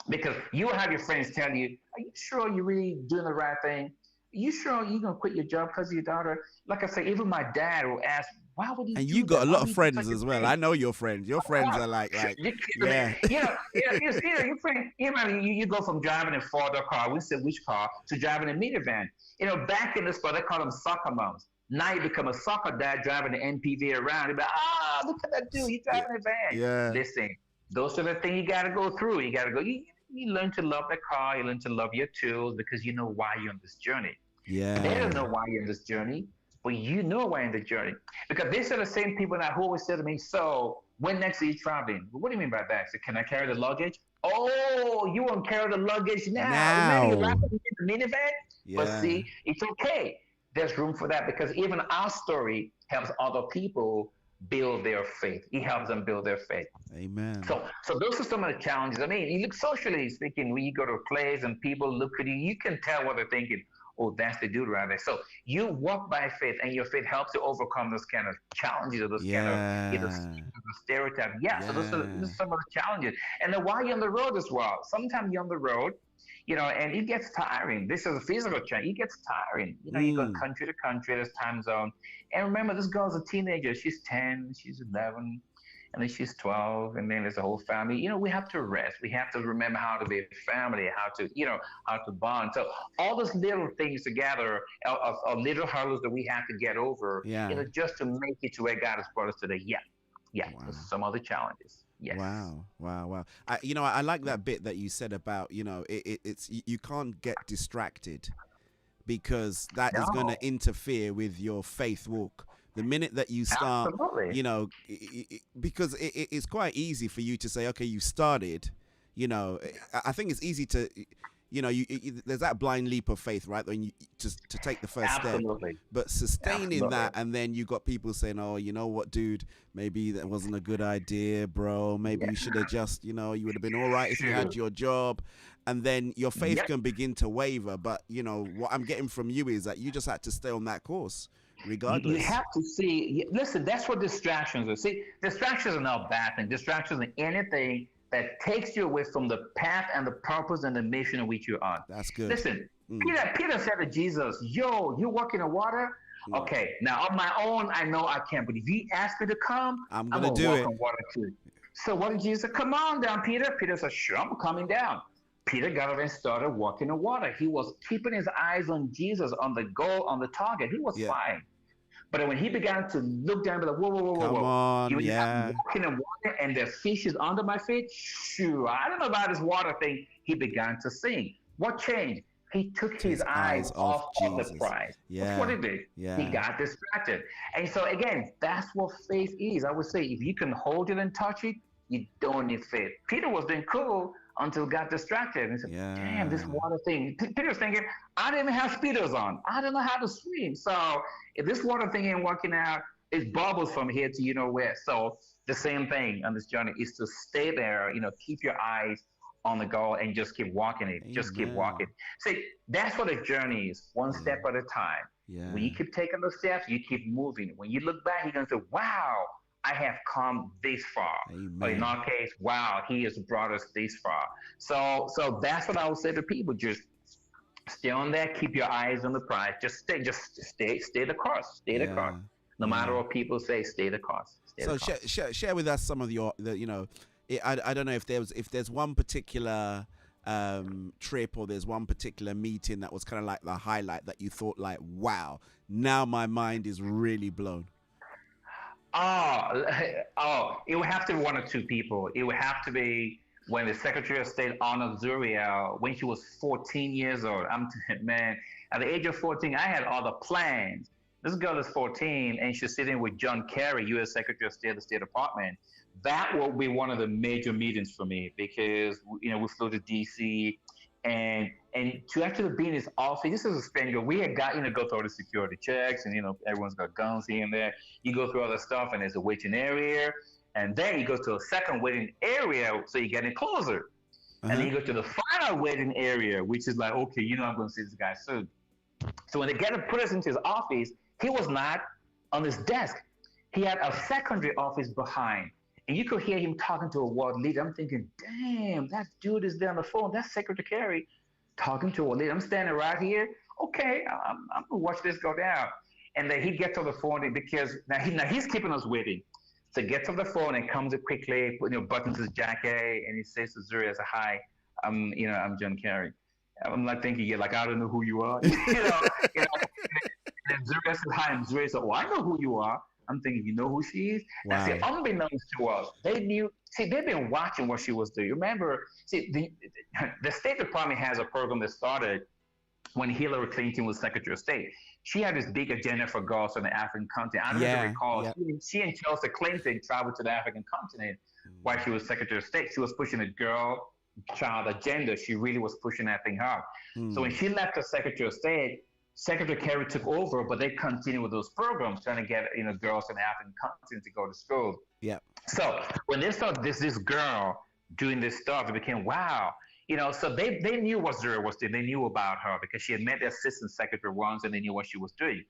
Because you will have your friends tell you, are you sure you're really doing the right thing? Are you sure you're going to quit your job because of your daughter? Like I say, even my dad will ask, why would he? And do you got that? a lot Why of would he friends do as such a well. thing? I know your friends. Your friends are like yeah. Your friend. You go from driving a Ford car, we said which car, to driving a minivan. Back in the spot, they call them soccer moms. Now you become a soccer dad driving an MPV around. You're like, look at that dude, he's driving a van. Yeah. Listen, those are the things you got to go through. You got to go. You learn to love the car. You learn to love your tools because you know why you're on this journey. Yeah. They don't know why you're in this journey, but you know why you're in the journey. Because these are the same people now who always say to me, so when next are you traveling? Well, what do you mean by that? So can I carry the luggage? Oh, you won't carry the luggage now. Remember, you're wrapping in the minivan? Yeah. But see, it's okay. There's room for that because even our story helps other people build their faith. It helps them build their faith. Amen. So those are some of the challenges. I mean, you look socially speaking, when you go to a place and people look at you, you can tell what they're thinking. Oh, that's the dude right there. So you walk by faith, and your faith helps you overcome those kind of challenges or those kind of stereotypes. So those are some of the challenges. And then while you're on the road as well, sometimes you're on the road, And it gets tiring. This is a physical change. It gets tiring. You go country to country, there's time zone. And remember, this girl's a teenager. She's 10, she's 11, and then she's 12, and then there's a whole family. We have to rest. We have to remember how to be a family, how to bond. So all those little things together are little hurdles that we have to get over, just to make it to where God has brought us today. Yeah. Wow. There's some other challenges. Yes. Wow. I like that bit that you said about, it's you can't get distracted, because that is going to interfere with your faith walk. The minute that you start, because it's quite easy for you to say, okay, you started, I think it's easy to, there's that blind leap of faith, right? When you to take the first step, but sustaining that, and then you got people saying, oh, you know what, dude, maybe that wasn't a good idea, bro. Maybe you should have just, you would have been all right if you had your job. And then your faith can begin to waver. But, what I'm getting from you is that you just had to stay on that course, regardless. You have to see, listen, that's what distractions are. See, distractions are not bad things. Distractions are anything that takes you away from the path and the purpose and the mission in which you're on. That's good. Listen, Peter said to Jesus, yo, you walk in the water? Okay, now on my own, I know I can't, but if you ask me to come, I'm going to do walk it. on water too. So what did Jesus say? Come on down, Peter. Peter said, sure, I'm coming down. Peter got up and started walking the water. He was keeping his eyes on Jesus, on the goal, on the target. He was fine. But when he began to look down, be like, whoa. Come on, walking in water and the fish is under my feet. Shoo, I don't know about this water thing. He began to sink. What changed? He took his eyes off of the prize. That's what he did. He got distracted. And so again, that's what faith is. I would say if you can hold it and touch it, you don't need faith. Peter was doing cool until got distracted. And he said, damn, this water thing. Peter's thinking, I didn't even have speedos on. I don't know how to swim. So if this water thing ain't working out, it bubbles from here to where. So the same thing on this journey is to stay there, keep your eyes on the goal and just keep walking it. Just keep walking. See, that's what the journey is, one step at a time. When you keep taking those steps, you keep moving. When you look back, you're going to say, wow, I have come this far. Or in our case, wow, he has brought us this far. So that's what I would say to people. Just stay on there, keep your eyes on the prize. Just stay the course. Stay the course. No matter what people say, stay the course. Share with us some of I don't know if there's one particular trip or there's one particular meeting that was kind of like the highlight that you thought like, wow, now my mind is really blown. It would have to be one or two people. It would have to be when the Secretary of State honored Zuriel when she was 14 years old. Man, at the age of 14, I had all the plans. This girl is 14, and she's sitting with John Kerry, U.S. Secretary of State of the State Department. That will be one of the major meetings for me because, we flew to D.C., and to actually be in his office, this is a stranger. We had got, go through all the security checks and, everyone's got guns here and there. You go through all the stuff and there's a waiting area. And then you go to a second waiting area, so you're getting closer. And then you go to the final waiting area, which is like, okay, I'm going to see this guy soon. So when they put us into his office, he was not on his desk. He had a secondary office behind. And you could hear him talking to a world leader. I'm thinking, damn, that dude is there on the phone. That's Secretary Kerry talking to a leader. I'm standing right here. Okay, I'm going to watch this go down. And then he gets on the phone because now he's keeping us waiting. So he gets on the phone and comes up quickly, buttons his jacket, and he says to Zuri, hi, I'm John Kerry. I'm like thinking, I don't know who you are. And Zuri says, hi, I'm Zuri. So, I know who you are. I'm thinking, you know who she is? Wow. That's unbeknownst to us. They knew. See, they've been watching what she was doing. Remember, the State Department has a program that started when Hillary Clinton was Secretary of State. She had this big agenda for girls on the African continent. I don't know if you recall. She and Chelsea Clinton traveled to the African continent while she was Secretary of State. She was pushing a girl-child agenda. She really was pushing that thing hard. So when she left as Secretary of State, Secretary Kerry took over, but they continued with those programs, trying to get girls in the African continent to go to school. Yeah. So when they saw this girl doing this stuff, it became wow. So they knew what Zuri was doing. They knew about her because she had met the assistant secretary once, and they knew what she was doing.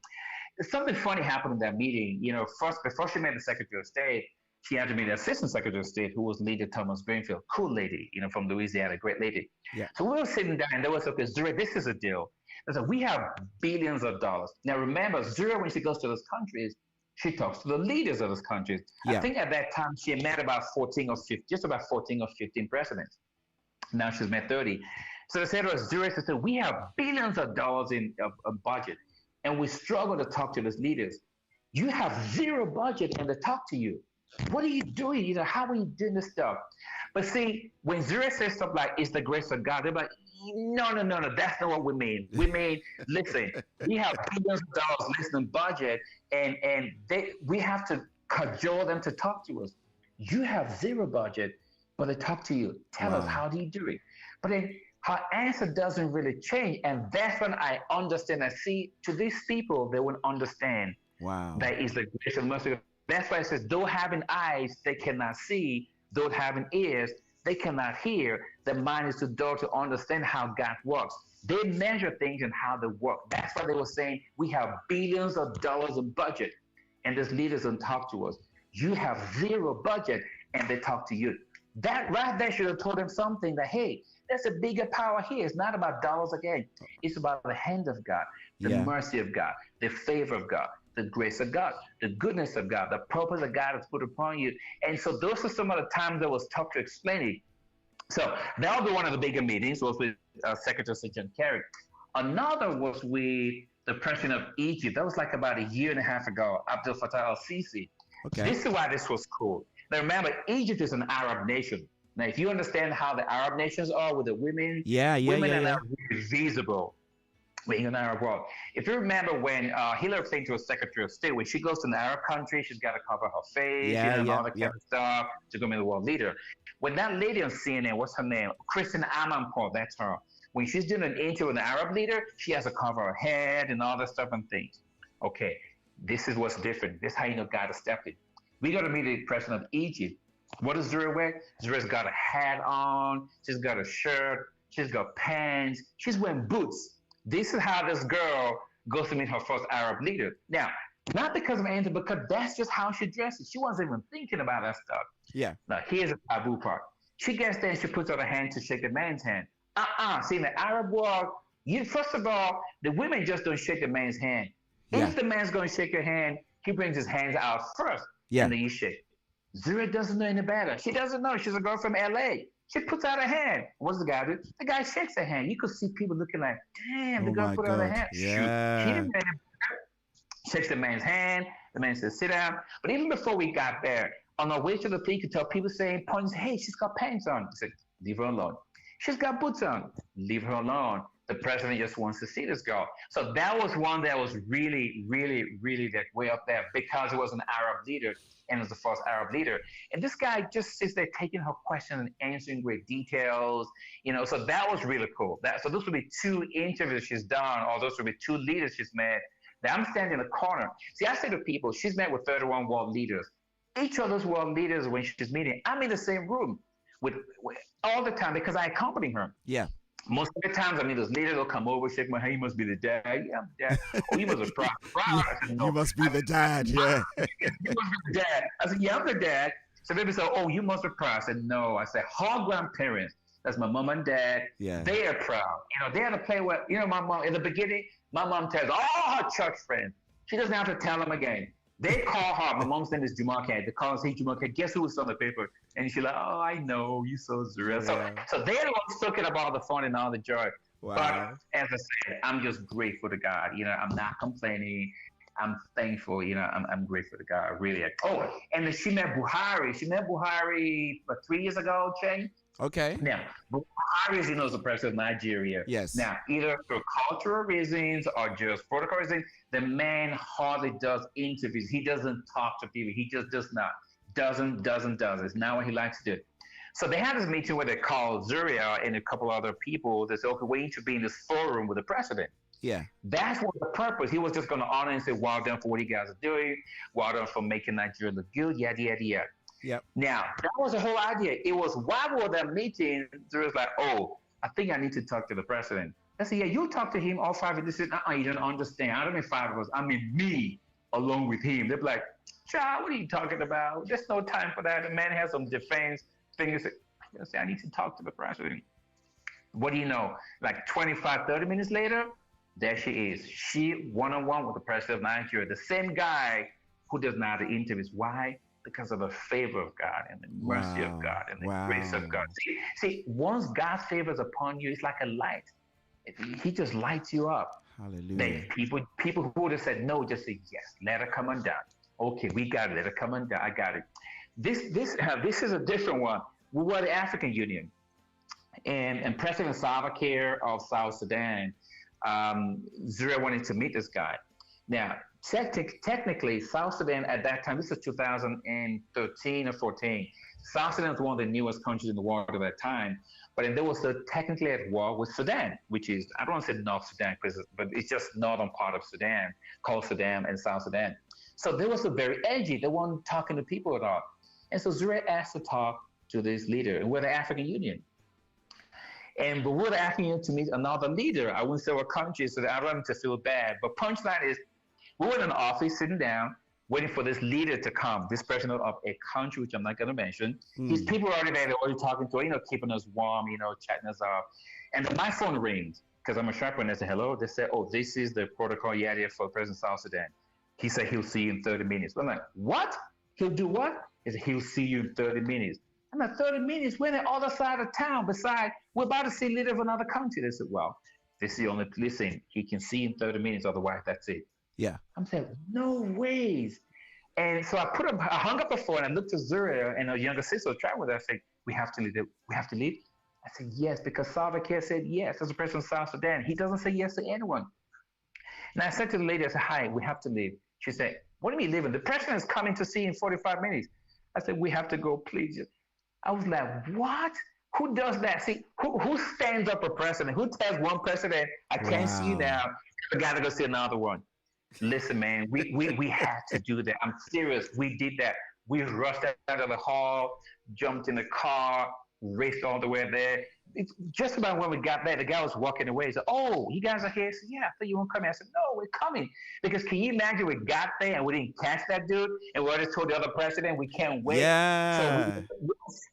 Something funny happened in that meeting. First before she met the Secretary of State, she had to meet the Assistant Secretary of State, who was Lady Thomas Greenfield, cool lady, from Louisiana, great lady. Yeah. So we were sitting down, and they was, okay, Zuri, this is a deal. They said, we have billions of dollars. Now remember, Zuri, when she goes to those countries, she talks to the leaders of those countries. Yeah. I think at that time she had met about 14 or 15, just about 14 or 15 presidents. Now she's met 30. So they said to us, Zuri, they said, we have billions of dollars in a budget, and we struggle to talk to those leaders. You have zero budget, and they talk to you. What are you doing? How are you doing this stuff? But see, when Zuri says stuff like, it's the grace of God, they're like, no, that's not what we mean. We mean, listen, we have billions of dollars listening budget, and we have to cajole them to talk to us. You have zero budget, but they talk to you. Tell us, how do you do it? But then her answer doesn't really change, and that's when I understand. I see, to these people, they won't understand that is the grace and mercy. That's why it says, though having eyes, they cannot see. Though having ears, they cannot hear. The mind is too dull to understand how God works. They measure things and how they work. That's why they were saying, we have billions of dollars in budget, and these leaders don't talk to us. You have zero budget, and they talk to you. That right there should have told them something that, hey, there's a bigger power here. It's not about dollars again. It's about the hand of God, the mercy of God, the favor of God, the grace of God, the goodness of God, the purpose that God has put upon you. And so those are some of the times that was tough to explain it. So that was one of the bigger meetings, was with Secretary of State John Kerry. Another was with the president of Egypt. That was like about a year and a half ago, Abdel Fattah el-Sisi. Okay. This is why this was cool. Now remember, Egypt is an Arab nation. Now, if you understand how the Arab nations are with the women, women are not really visible in an Arab world. If you remember when Hillary Clinton was Secretary of State, when she goes to an Arab country, she's got to cover her face, and all that kind of stuff to become the world leader. When that lady on CNN, what's her name? Kristen Amanpour, that's her. When she's doing an interview with an Arab leader, she has to cover her head and all that stuff and things. Okay, this is what's different. This is how you know God has stepped in. We got to meet the president of Egypt. What does Zuri wear? Zuri's got a hat on. She's got a shirt. She's got pants. She's wearing boots. This is how this girl goes to meet her first Arab leader. Now, not because of anything, because that's just how she dresses. She wasn't even thinking about that stuff. Yeah. Now, here's a taboo part. She gets there and she puts out her hand to shake a man's hand. See, in the Arab world, first of all, the women just don't shake a man's hand. If the man's going to shake your hand, he brings his hands out first, and then you shake. Zuri doesn't know any better. She doesn't know. She's a girl from L.A. She puts out her hand. What does the guy do? The guy shakes her hand. You could see people looking like, damn, the girl put out her hand. Yeah. Shoot. She didn't know any better. Shakes the man's hand. The man says, sit down. But even before we got there, on our way to the plane, you could tell people saying, points, hey, she's got pants on. I said, leave her alone. She's got boots on. Leave her alone. The president just wants to see this girl. So that was one that was really, really, really that way up there because it was an Arab leader and it was the first Arab leader. And this guy just sits there taking her question and answering great details, so that was really cool. So those would be 2 interviews she's done, or those would be 2 leaders she's met. Now I'm standing in the corner. See, I say to people, she's met with 31 world leaders. Each of those world leaders, when she's meeting, I'm in the same room with all the time because I accompany her. Yeah. Most of the times, those leaders will come over, shake my hand. You must be the dad. Yeah, I'm the dad. Oh, you must be proud. I said, no. You must be the dad. Yeah. You must be the dad. I said, yeah, I'm the dad. So they say, oh, you must be proud. I said, no. I said, her grandparents, that's my mom and dad. Yeah. They are proud. They had to play with, my mom, in the beginning, my mom tells all her church friends. She doesn't have to tell them again. They call her. My mom's name is Jumarke. They call her, hey, Jumarke, guess who was on the paper? And she's like, oh, I know. You so Zuri. So they're the ones talking about the fun and all the joy. Wow. But as I said, I'm just grateful to God. I'm not complaining. I'm thankful. I'm grateful to God. Really. Oh, and then she met Buhari. She met Buhari 3 years ago, Cheng. Okay. Now, Buhari, as you know, is the president of Nigeria. Yes. Now, either for cultural reasons or just protocol reasons, the man hardly does interviews. He doesn't talk to people. He just does not. Doesn't. It's not what he likes to do. So they had this meeting where they called Zuria and a couple other people. They said, okay, we need to be in this forum with the president. Yeah. That's what the purpose. He was just going to honor and say, well done for what you guys are doing. Well done for making Nigeria look good. Yada, yada, yada. Yep. Now, that was the whole idea. It was while we were that meeting, Zuria's like, oh, I think I need to talk to the president. I said, yeah, you talk to him, all 5 of this. You don't understand. I don't mean 5 of us. I mean me along with him. They're like, Child, what are you talking about? There's no time for that. The man has some defense things. Say, I need to talk to the president. What do you know? Like 25, 30 minutes later, there she is. She one-on-one with the president of Nigeria, the same guy who does not have the interviews. Why? Because of the favor of God and the mercy of God and the grace of God. See, once God's favor is upon you, it's like a light. He just lights you up. Hallelujah. Then people who would have said no, just say yes. Let her come undone. Okay, we got it. Let her come undone. I got it. This is a different one. We were the African Union, and President Salva Kiir of South Sudan, Zura wanted to meet this guy. Now, technically, South Sudan at that time, this is 2013 or 14, South Sudan was one of the newest countries in the world at that time, but they were still technically at war with Sudan, which is, I don't want to say North Sudan, but it's just northern part of Sudan, called Sudan and South Sudan. So they were still very edgy. They weren't talking to people at all. And so Zura asked to talk to this leader, and we're the African Union. But we're the African Union to meet another leader. I wouldn't say what country, so I don't want to feel bad. But punchline is, we were in an office sitting down, waiting for this leader to come, this president of a country, which I'm not going to mention. These people are already there, they're already talking to her, keeping us warm, chatting us up. And then my phone rings, because I'm a sharp one. I said, hello. They said, oh, this is the protocol for President South Sudan. He said he'll see you in 30 minutes. I'm like, what? He'll do what? He said, he'll see you in 30 minutes. I'm like, 30 minutes? We're on the other side of town. Besides, we're about to see a leader of another country. They said, well, this is the only, listen, he can see in 30 minutes, otherwise that's it. Yeah. I'm saying, no ways. And so I hung up the phone, I looked at Zura and her younger sister was traveling with her. I said, we have to leave. We have to leave? I said, yes, because Salva Kiir said yes as the president of South Sudan. He doesn't say yes to anyone. And I said to the lady, I said, hi, we have to leave. She said, what do you mean leaving? The president is coming to see you in 45 minutes. I said, we have to go, please. I was like, what? Who does that? See, who stands up a president? Who tells one president, I can't see you now, I gotta go see another one? Listen, man, we had to do that. I'm serious. We did that. We rushed out of the hall, jumped in the car, raced all the way there. It's just about when we got there, the guy was walking away. He said, oh, you guys are here? I said, yeah, I thought you won't come. I said, no, we're coming. Because can you imagine we got there and we didn't catch that dude? And we already told the other president we can't wait. Yeah.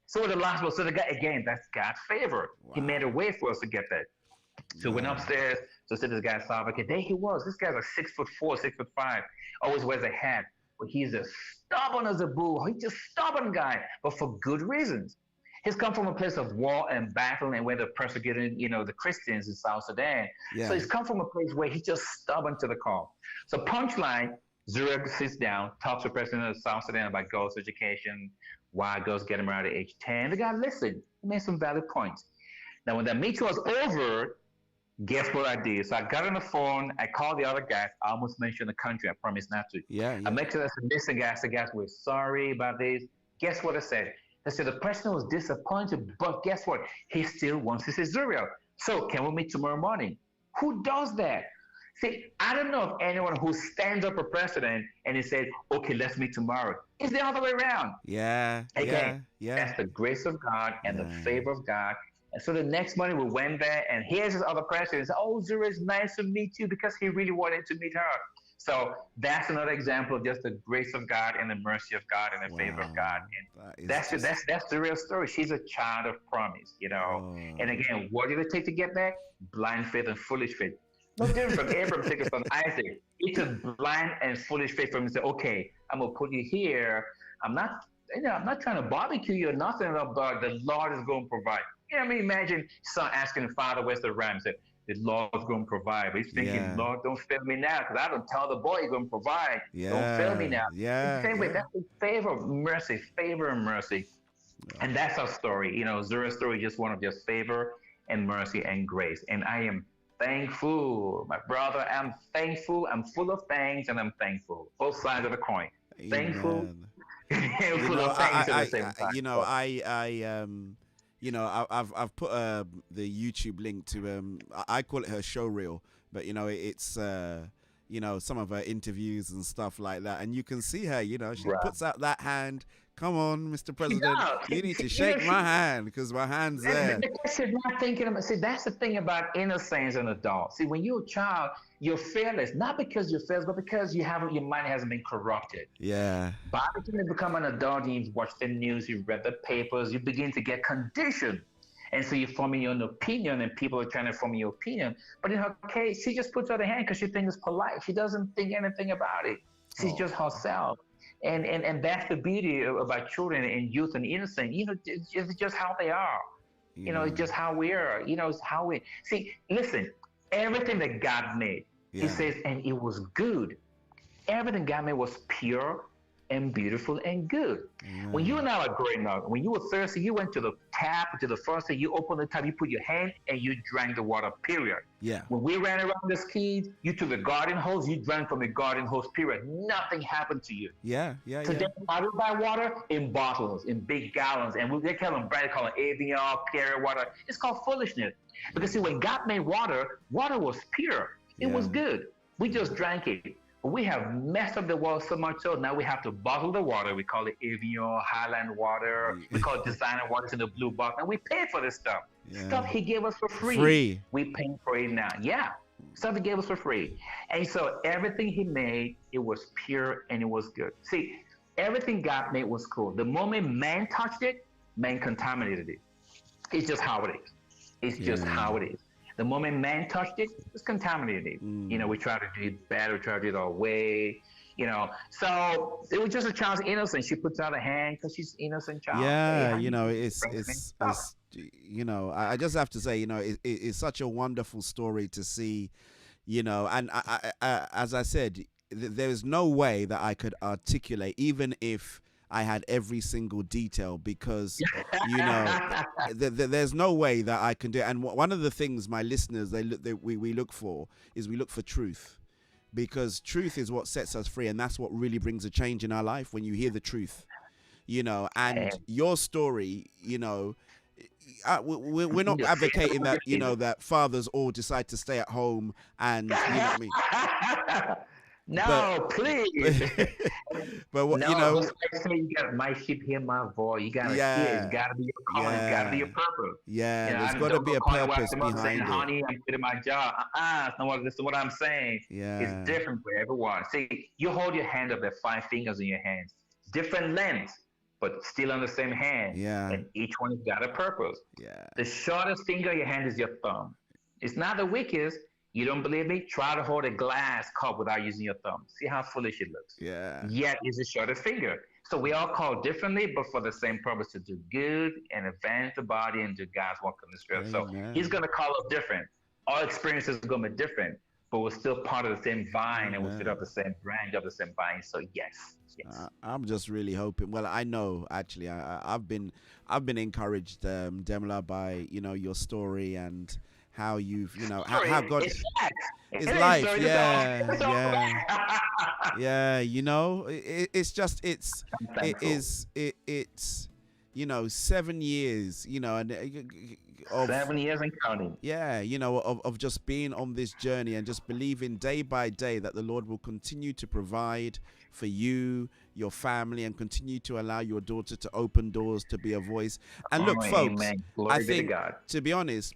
So the last one, so the guy, again, that's God's favor. Wow. He made a way for us to get that. So we went upstairs to see this guy, Salva Kiir. There he was. This guy's like 6'4", 6'5", always wears a hat. But he's as stubborn as a bull. He's just stubborn guy, but for good reasons. He's come from a place of war and battle and where they're persecuting, the Christians in South Sudan. Yeah. So he's come from a place where he's just stubborn to the call. So punchline, Zurich sits down, talks to the president of South Sudan about girls' education, why girls get married at age 10. The guy listened. He made some valid points. Now, when that meeting was over, guess what I did? So I got on the phone. I called the other guys. I almost mentioned the country. I promised not to. Yeah. I make sure I said, listen, guys. I said, guys, we're sorry about this. Guess what I said? I said, the president was disappointed, but guess what? He still wants to see Zuriel. So can we meet tomorrow morning? Who does that? See, I don't know of anyone who stands up a president and he said, okay, let's meet tomorrow. It's the other way around. Yeah. Again, yeah. That's the grace of God and the favor of God. And so the next morning we went there, and here's this other president. Said, oh, Zura, it's nice to meet you, because he really wanted to meet her. So that's another example of just the grace of God and the mercy of God and the favor of God. And that's the real story. She's a child of promise, And again, what did it take to get there? Blind faith and foolish faith. No different from Abraham taking from Isaac. It took blind and foolish faith for him to say, okay, I'm gonna put you here. I'm not trying to barbecue you or nothing, but the Lord is going to provide. Imagine son asking the father, where's the ram? Said, the Lord's going to provide. But he's thinking, Lord, don't fail me now, because I don't tell the boy you're going to provide. Don't fail me now. Same way, that's the favor and mercy. And that's our story. Zura's story is just one of just favor and mercy and grace. And I am thankful, my brother. I'm thankful. I'm full of thanks, and I'm thankful. Both sides of the coin. Amen. Thankful. Full of thanks at the same time. I've put the YouTube link to I call it her show reel, but it's some of her interviews and stuff like that, and you can see her. She puts out that hand. Come on, Mr. President, you need to shake my hand, because my hand's there. She's not thinking about. See, that's the thing about innocence and adults. See, when you're a child, you're fearless, not because you're fearless, but because your mind hasn't been corrupted. Yeah. By the time you become an adult, you've watched the news, you've read the papers, you begin to get conditioned. And so you're forming your own opinion, and people are trying to form your opinion. But in her case, she just puts out her hand because she thinks it's polite. She doesn't think anything about it. She's just herself. And that's the beauty about children and youth and innocent. It's just how they are. It's just how we are. It's how we see. Listen, everything that God made, He says, and it was good. Everything God made was pure and beautiful and good. When you and I were growing up, when you were thirsty, you went to the tap, to the faucet, you opened the tap, you put your hand, and you drank the water, period. Yeah. When we ran around as kids, you took the garden hose, you drank from the garden hose, period. Nothing happened to you. Yeah. Today, I will buy water in bottles, in big gallons, and they call them brand, call it Avion, Perrier water. It's called foolishness. Because see, when God made water, water was pure. It was good. We just drank it. We have messed up the world so much so now we have to bottle the water. We call it Avion, Highland water. We call it designer waters in the blue box. And we pay for this stuff. Stuff He gave us for free. We pay for it now. Yeah. Stuff He gave us for free. And so everything He made, it was pure and it was good. See, everything God made was cool. The moment man touched it, man contaminated it. It's just how it is. It's just how it is. The moment man touched it, it's contaminated. We try to do it better, we try to do it our way, So it was just a child's innocence. She puts out a hand because she's innocent child. Yeah, it's I just have to say, it's such a wonderful story to see, and I as I said, there's no way that I could articulate, even if I had every single detail, because there's no way that I can do it. And one of the things my listeners we look for truth, because truth is what sets us free, and that's what really brings a change in our life when you hear the truth, and your story, we're not advocating that that fathers all decide to stay at home and what I mean. No, please. But what you got my sheep hear my voice. You gotta hear. It's gotta be your calling. It's gotta be your purpose. Yeah, there's got to be a purpose behind saying, it. Honey, I'm quitting my job. This is what I'm saying. Yeah, it's different for everyone. See, you hold your hand up. There are 5 fingers in your hands, different lengths, but still on the same hand. Yeah, and each one has got a purpose. Yeah, the shortest finger of your hand is your thumb. It's not the weakest. You don't believe me? Try to hold a glass cup without using your thumb. See how foolish it looks. Yeah. Yet it's the shortest finger. So we all call differently, but for the same purpose, to do good and advance the body and do God's work on this earth. So He's going to call us different. Our experiences are going to be different, but we're still part of the same vine. And we're still of the same branch of the same vine. So yes. I'm just really hoping. Well, I know actually, I've been encouraged, Ademola, by your story and how you've how God is life. It's just it's 7 years, and of 7 years and counting. Of just being on this journey and just believing day by day that the Lord will continue to provide for you, your family, and continue to allow your daughter to open doors, to be a voice. And look, folks, I think, to be honest,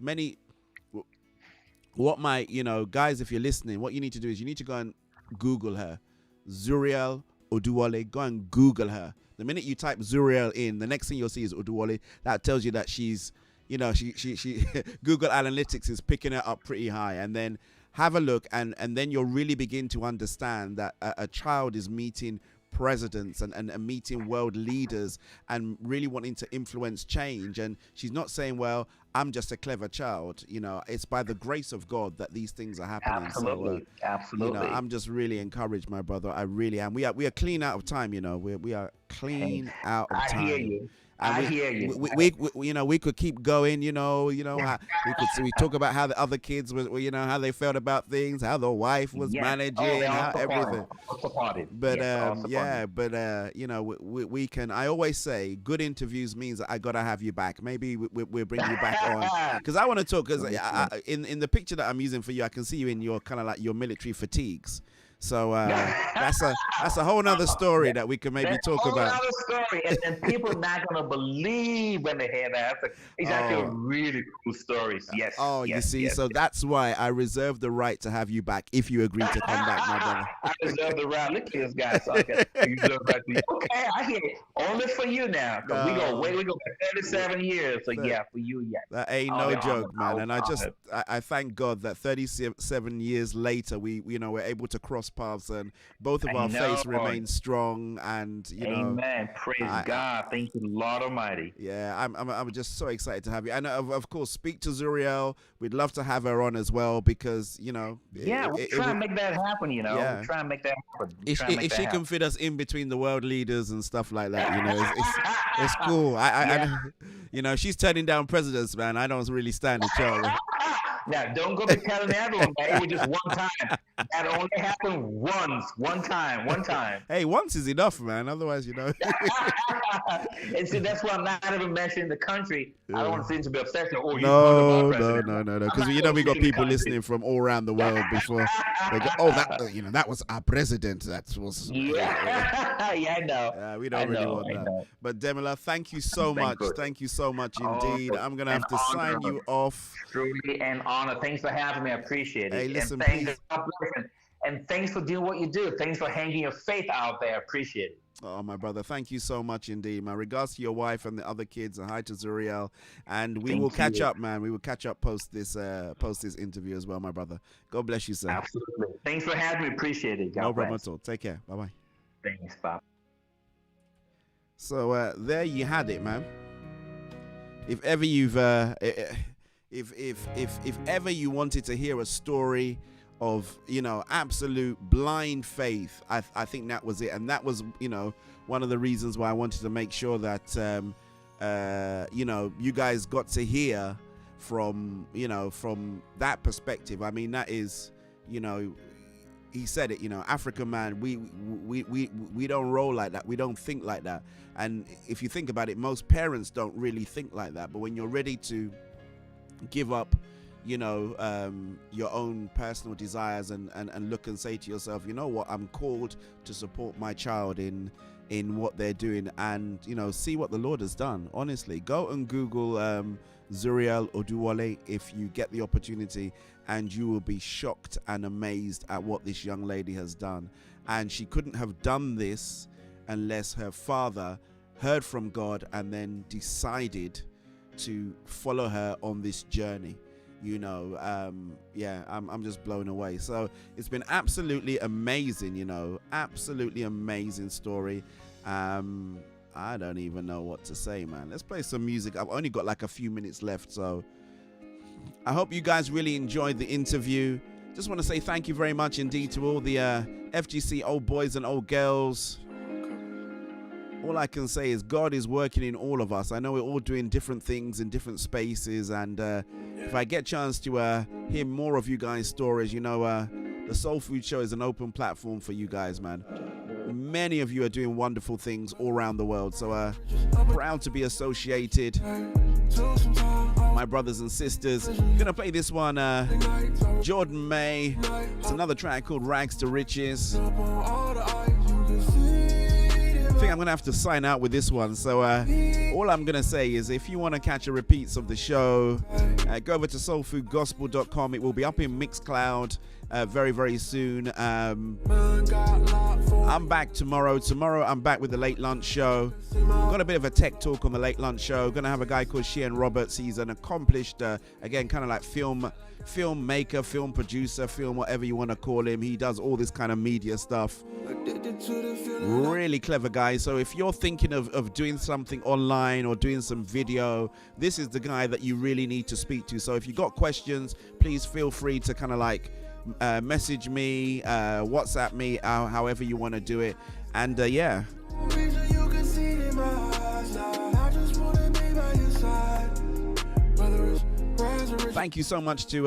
what my, guys, if you're listening, what you need to do is you need to go and Google her, Zuriel Oduwole. Go and Google her. The minute you type Zuriel in, the next thing you'll see is Oduwole. That tells you that she's, she Google Analytics is picking her up pretty high. And then have a look, and then you'll really begin to understand that a child is meeting presidents and meeting world leaders and really wanting to influence change. And she's not saying, well, I'm just a clever child. It's by the grace of God that these things are happening. Absolutely. Absolutely. I'm just really encouraged, my brother. I really am. We are clean out of time. We are clean out of time. I hear you. And I hear you. We could keep going. We talk about how the other kids were, how they felt about things, how the wife was managing, how everything. But we can. I always say, good interviews means that I gotta have you back. Maybe we'll bring you back on, because I want to talk. Because in the picture that I'm using for you, I can see you in your kind of like your military fatigues. So that's a whole nother story that we can maybe talk about. Another story, and people are not gonna believe when they hear that. It's actually a really cool story. Yes. Oh, yes, you see, yes, so yes. that's why I reserve the right to have you back if you agree to come back, my brother. I reserve the right. Look at this guy talking. You reserve the right to- Okay, I hear it. Only for you now. 'Cause we go back 37 years. So yeah, for you, yeah. That ain't I'll no be joke, honored. man. And I thank God that 37 years later, we're able to cross paths and both of our faith remain strong. And Amen. Praise God. Thank you, Lord Almighty. Yeah, I'm just so excited to have you. And of course, speak to Zuriel. We'd love to have her on as well because we'll try and make that happen. Yeah. We'll try and make that happen. If she can fit us in between the world leaders and stuff like that, it's cool. She's turning down presidents, man. I don't really stand a chance. Now, don't go be telling everyone that it was just one time. That only happened once, one time. Hey, once is enough, man. Otherwise, And see, that's why I'm not even mentioning the country. I don't want to seem to be obsessed. Oh, no. Because we got people listening from all around the world before they go. Oh, that was our president. That was. Yeah, yeah, I know. We don't really want that. But Ademola, thank you so much. Thank you so much indeed. I'm gonna have to sign you off. Truly an honor. Thanks for having me. I appreciate it. Hey, listen, and thanks for doing what you do. Thanks for hanging your faith out there. I appreciate it. Oh, my brother, thank you so much indeed. My regards to your wife and the other kids, and hi to Zuriel. And we will catch up, man. We will catch up post this interview as well, my brother. God bless you, sir. Absolutely. Thanks for having me. Appreciate it. God no bless. problem at all. Take care. Bye-bye. Thanks, Bob. So there you had it, man. If ever you've if ever you wanted to hear a story of absolute blind faith, I think that was it. And that was one of the reasons why I wanted to make sure that you guys got to hear from that perspective. I mean, that is he said it, African man, we don't roll like that, we don't think like that. And if you think about it, most parents don't really think like that. But when you're ready to give up your own personal desires and look and say to yourself, you know what, I'm called to support my child in what they're doing, and see what the Lord has done. Honestly, go and Google Zuriel Oduwole if you get the opportunity, and you will be shocked and amazed at what this young lady has done. And she couldn't have done this unless her father heard from God and then decided to follow her on this journey. I'm just blown away. So it's been absolutely amazing, absolutely amazing story. I don't even know what to say, man. Let's play some music. I've only got like a few minutes left, so I hope you guys really enjoyed the interview. Just want to say thank you very much indeed to all the FGC old boys and old girls. All I can say is God is working in all of us. I know we're all doing different things in different spaces, and if I get a chance to hear more of you guys' stories, the Soul Food Show is an open platform for you guys, man. Many of you are doing wonderful things all around the world, so proud to be associated. My brothers and sisters, I'm gonna play this one, Jordan May. It's another track called Rags to Riches. I think I'm gonna have to sign out with this one, so all I'm gonna say is if you want to catch a repeats of the show, go over to soulfoodgospel.com. It will be up in Mixcloud very, very soon. I'm back tomorrow. I'm back with the Late Lunch Show. Got a bit of a tech talk on the Late Lunch Show. Gonna have a guy called Sheehan Roberts. He's an accomplished, again, kind of like filmmaker, film producer, film whatever you want to call him. He does all this kind of media stuff. Really clever guy. So if you're thinking of doing something online or doing some video, this is the guy that you really need to speak to. So if you got questions, please feel free to kind of like message me, WhatsApp me, however you want to do it. And yeah. Thank you so much to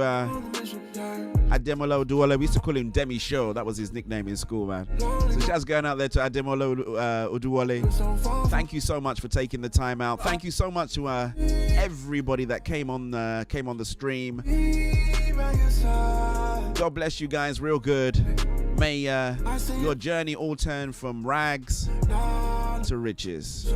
Ademola Oduwole. We used to call him Demi Show. That was his nickname in school, man. So just going out there to Ademola Oduwole. Thank you so much for taking the time out. Thank you so much to everybody that came on the stream. God bless you guys real good. May your journey all turn from rags to riches.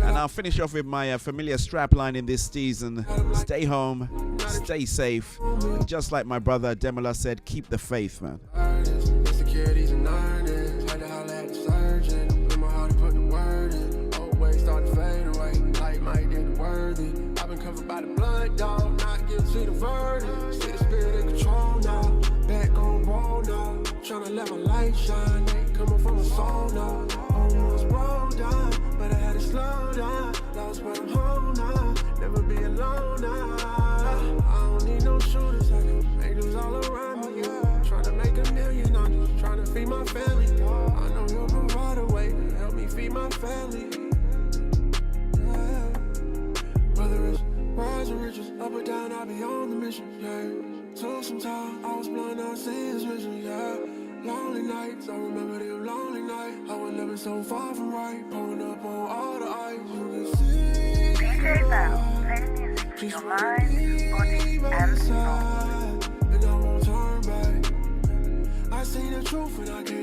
And I'll finish off with my familiar strapline in this season. Stay home, stay safe. And just like my brother Ademola said, keep the faith, man. Insecurities and earnings. Had to holler at the surgeon. In my heart, put the word in. Always start to fade away. Light might did worthy. I've been covered by the blood, dog. Not guilty the verdict. See the spirit in control now. Back on roll now. Tryna let my light shine. Ain't coming from a soul now. Almost rolled down, but I had to slow down. Lost but I'm home now. Never be alone now. I don't need no shooters. I got angels all around me. Tryna make $1 million. I'm just tryna feed my family. I know you'll provide a way to help me feed my family. Yeah. Whether it's rise or riches, up or down, I'll be on the mission. Yeah. Took some time, I was blind, I see his vision. Yeah. Lonely nights, I remember them lonely nights. I was living so far from right, pulling up on all the ice. You can see DJ Val, play the music for your mind, body, and soul. And I won't turn back. I see the truth and I can't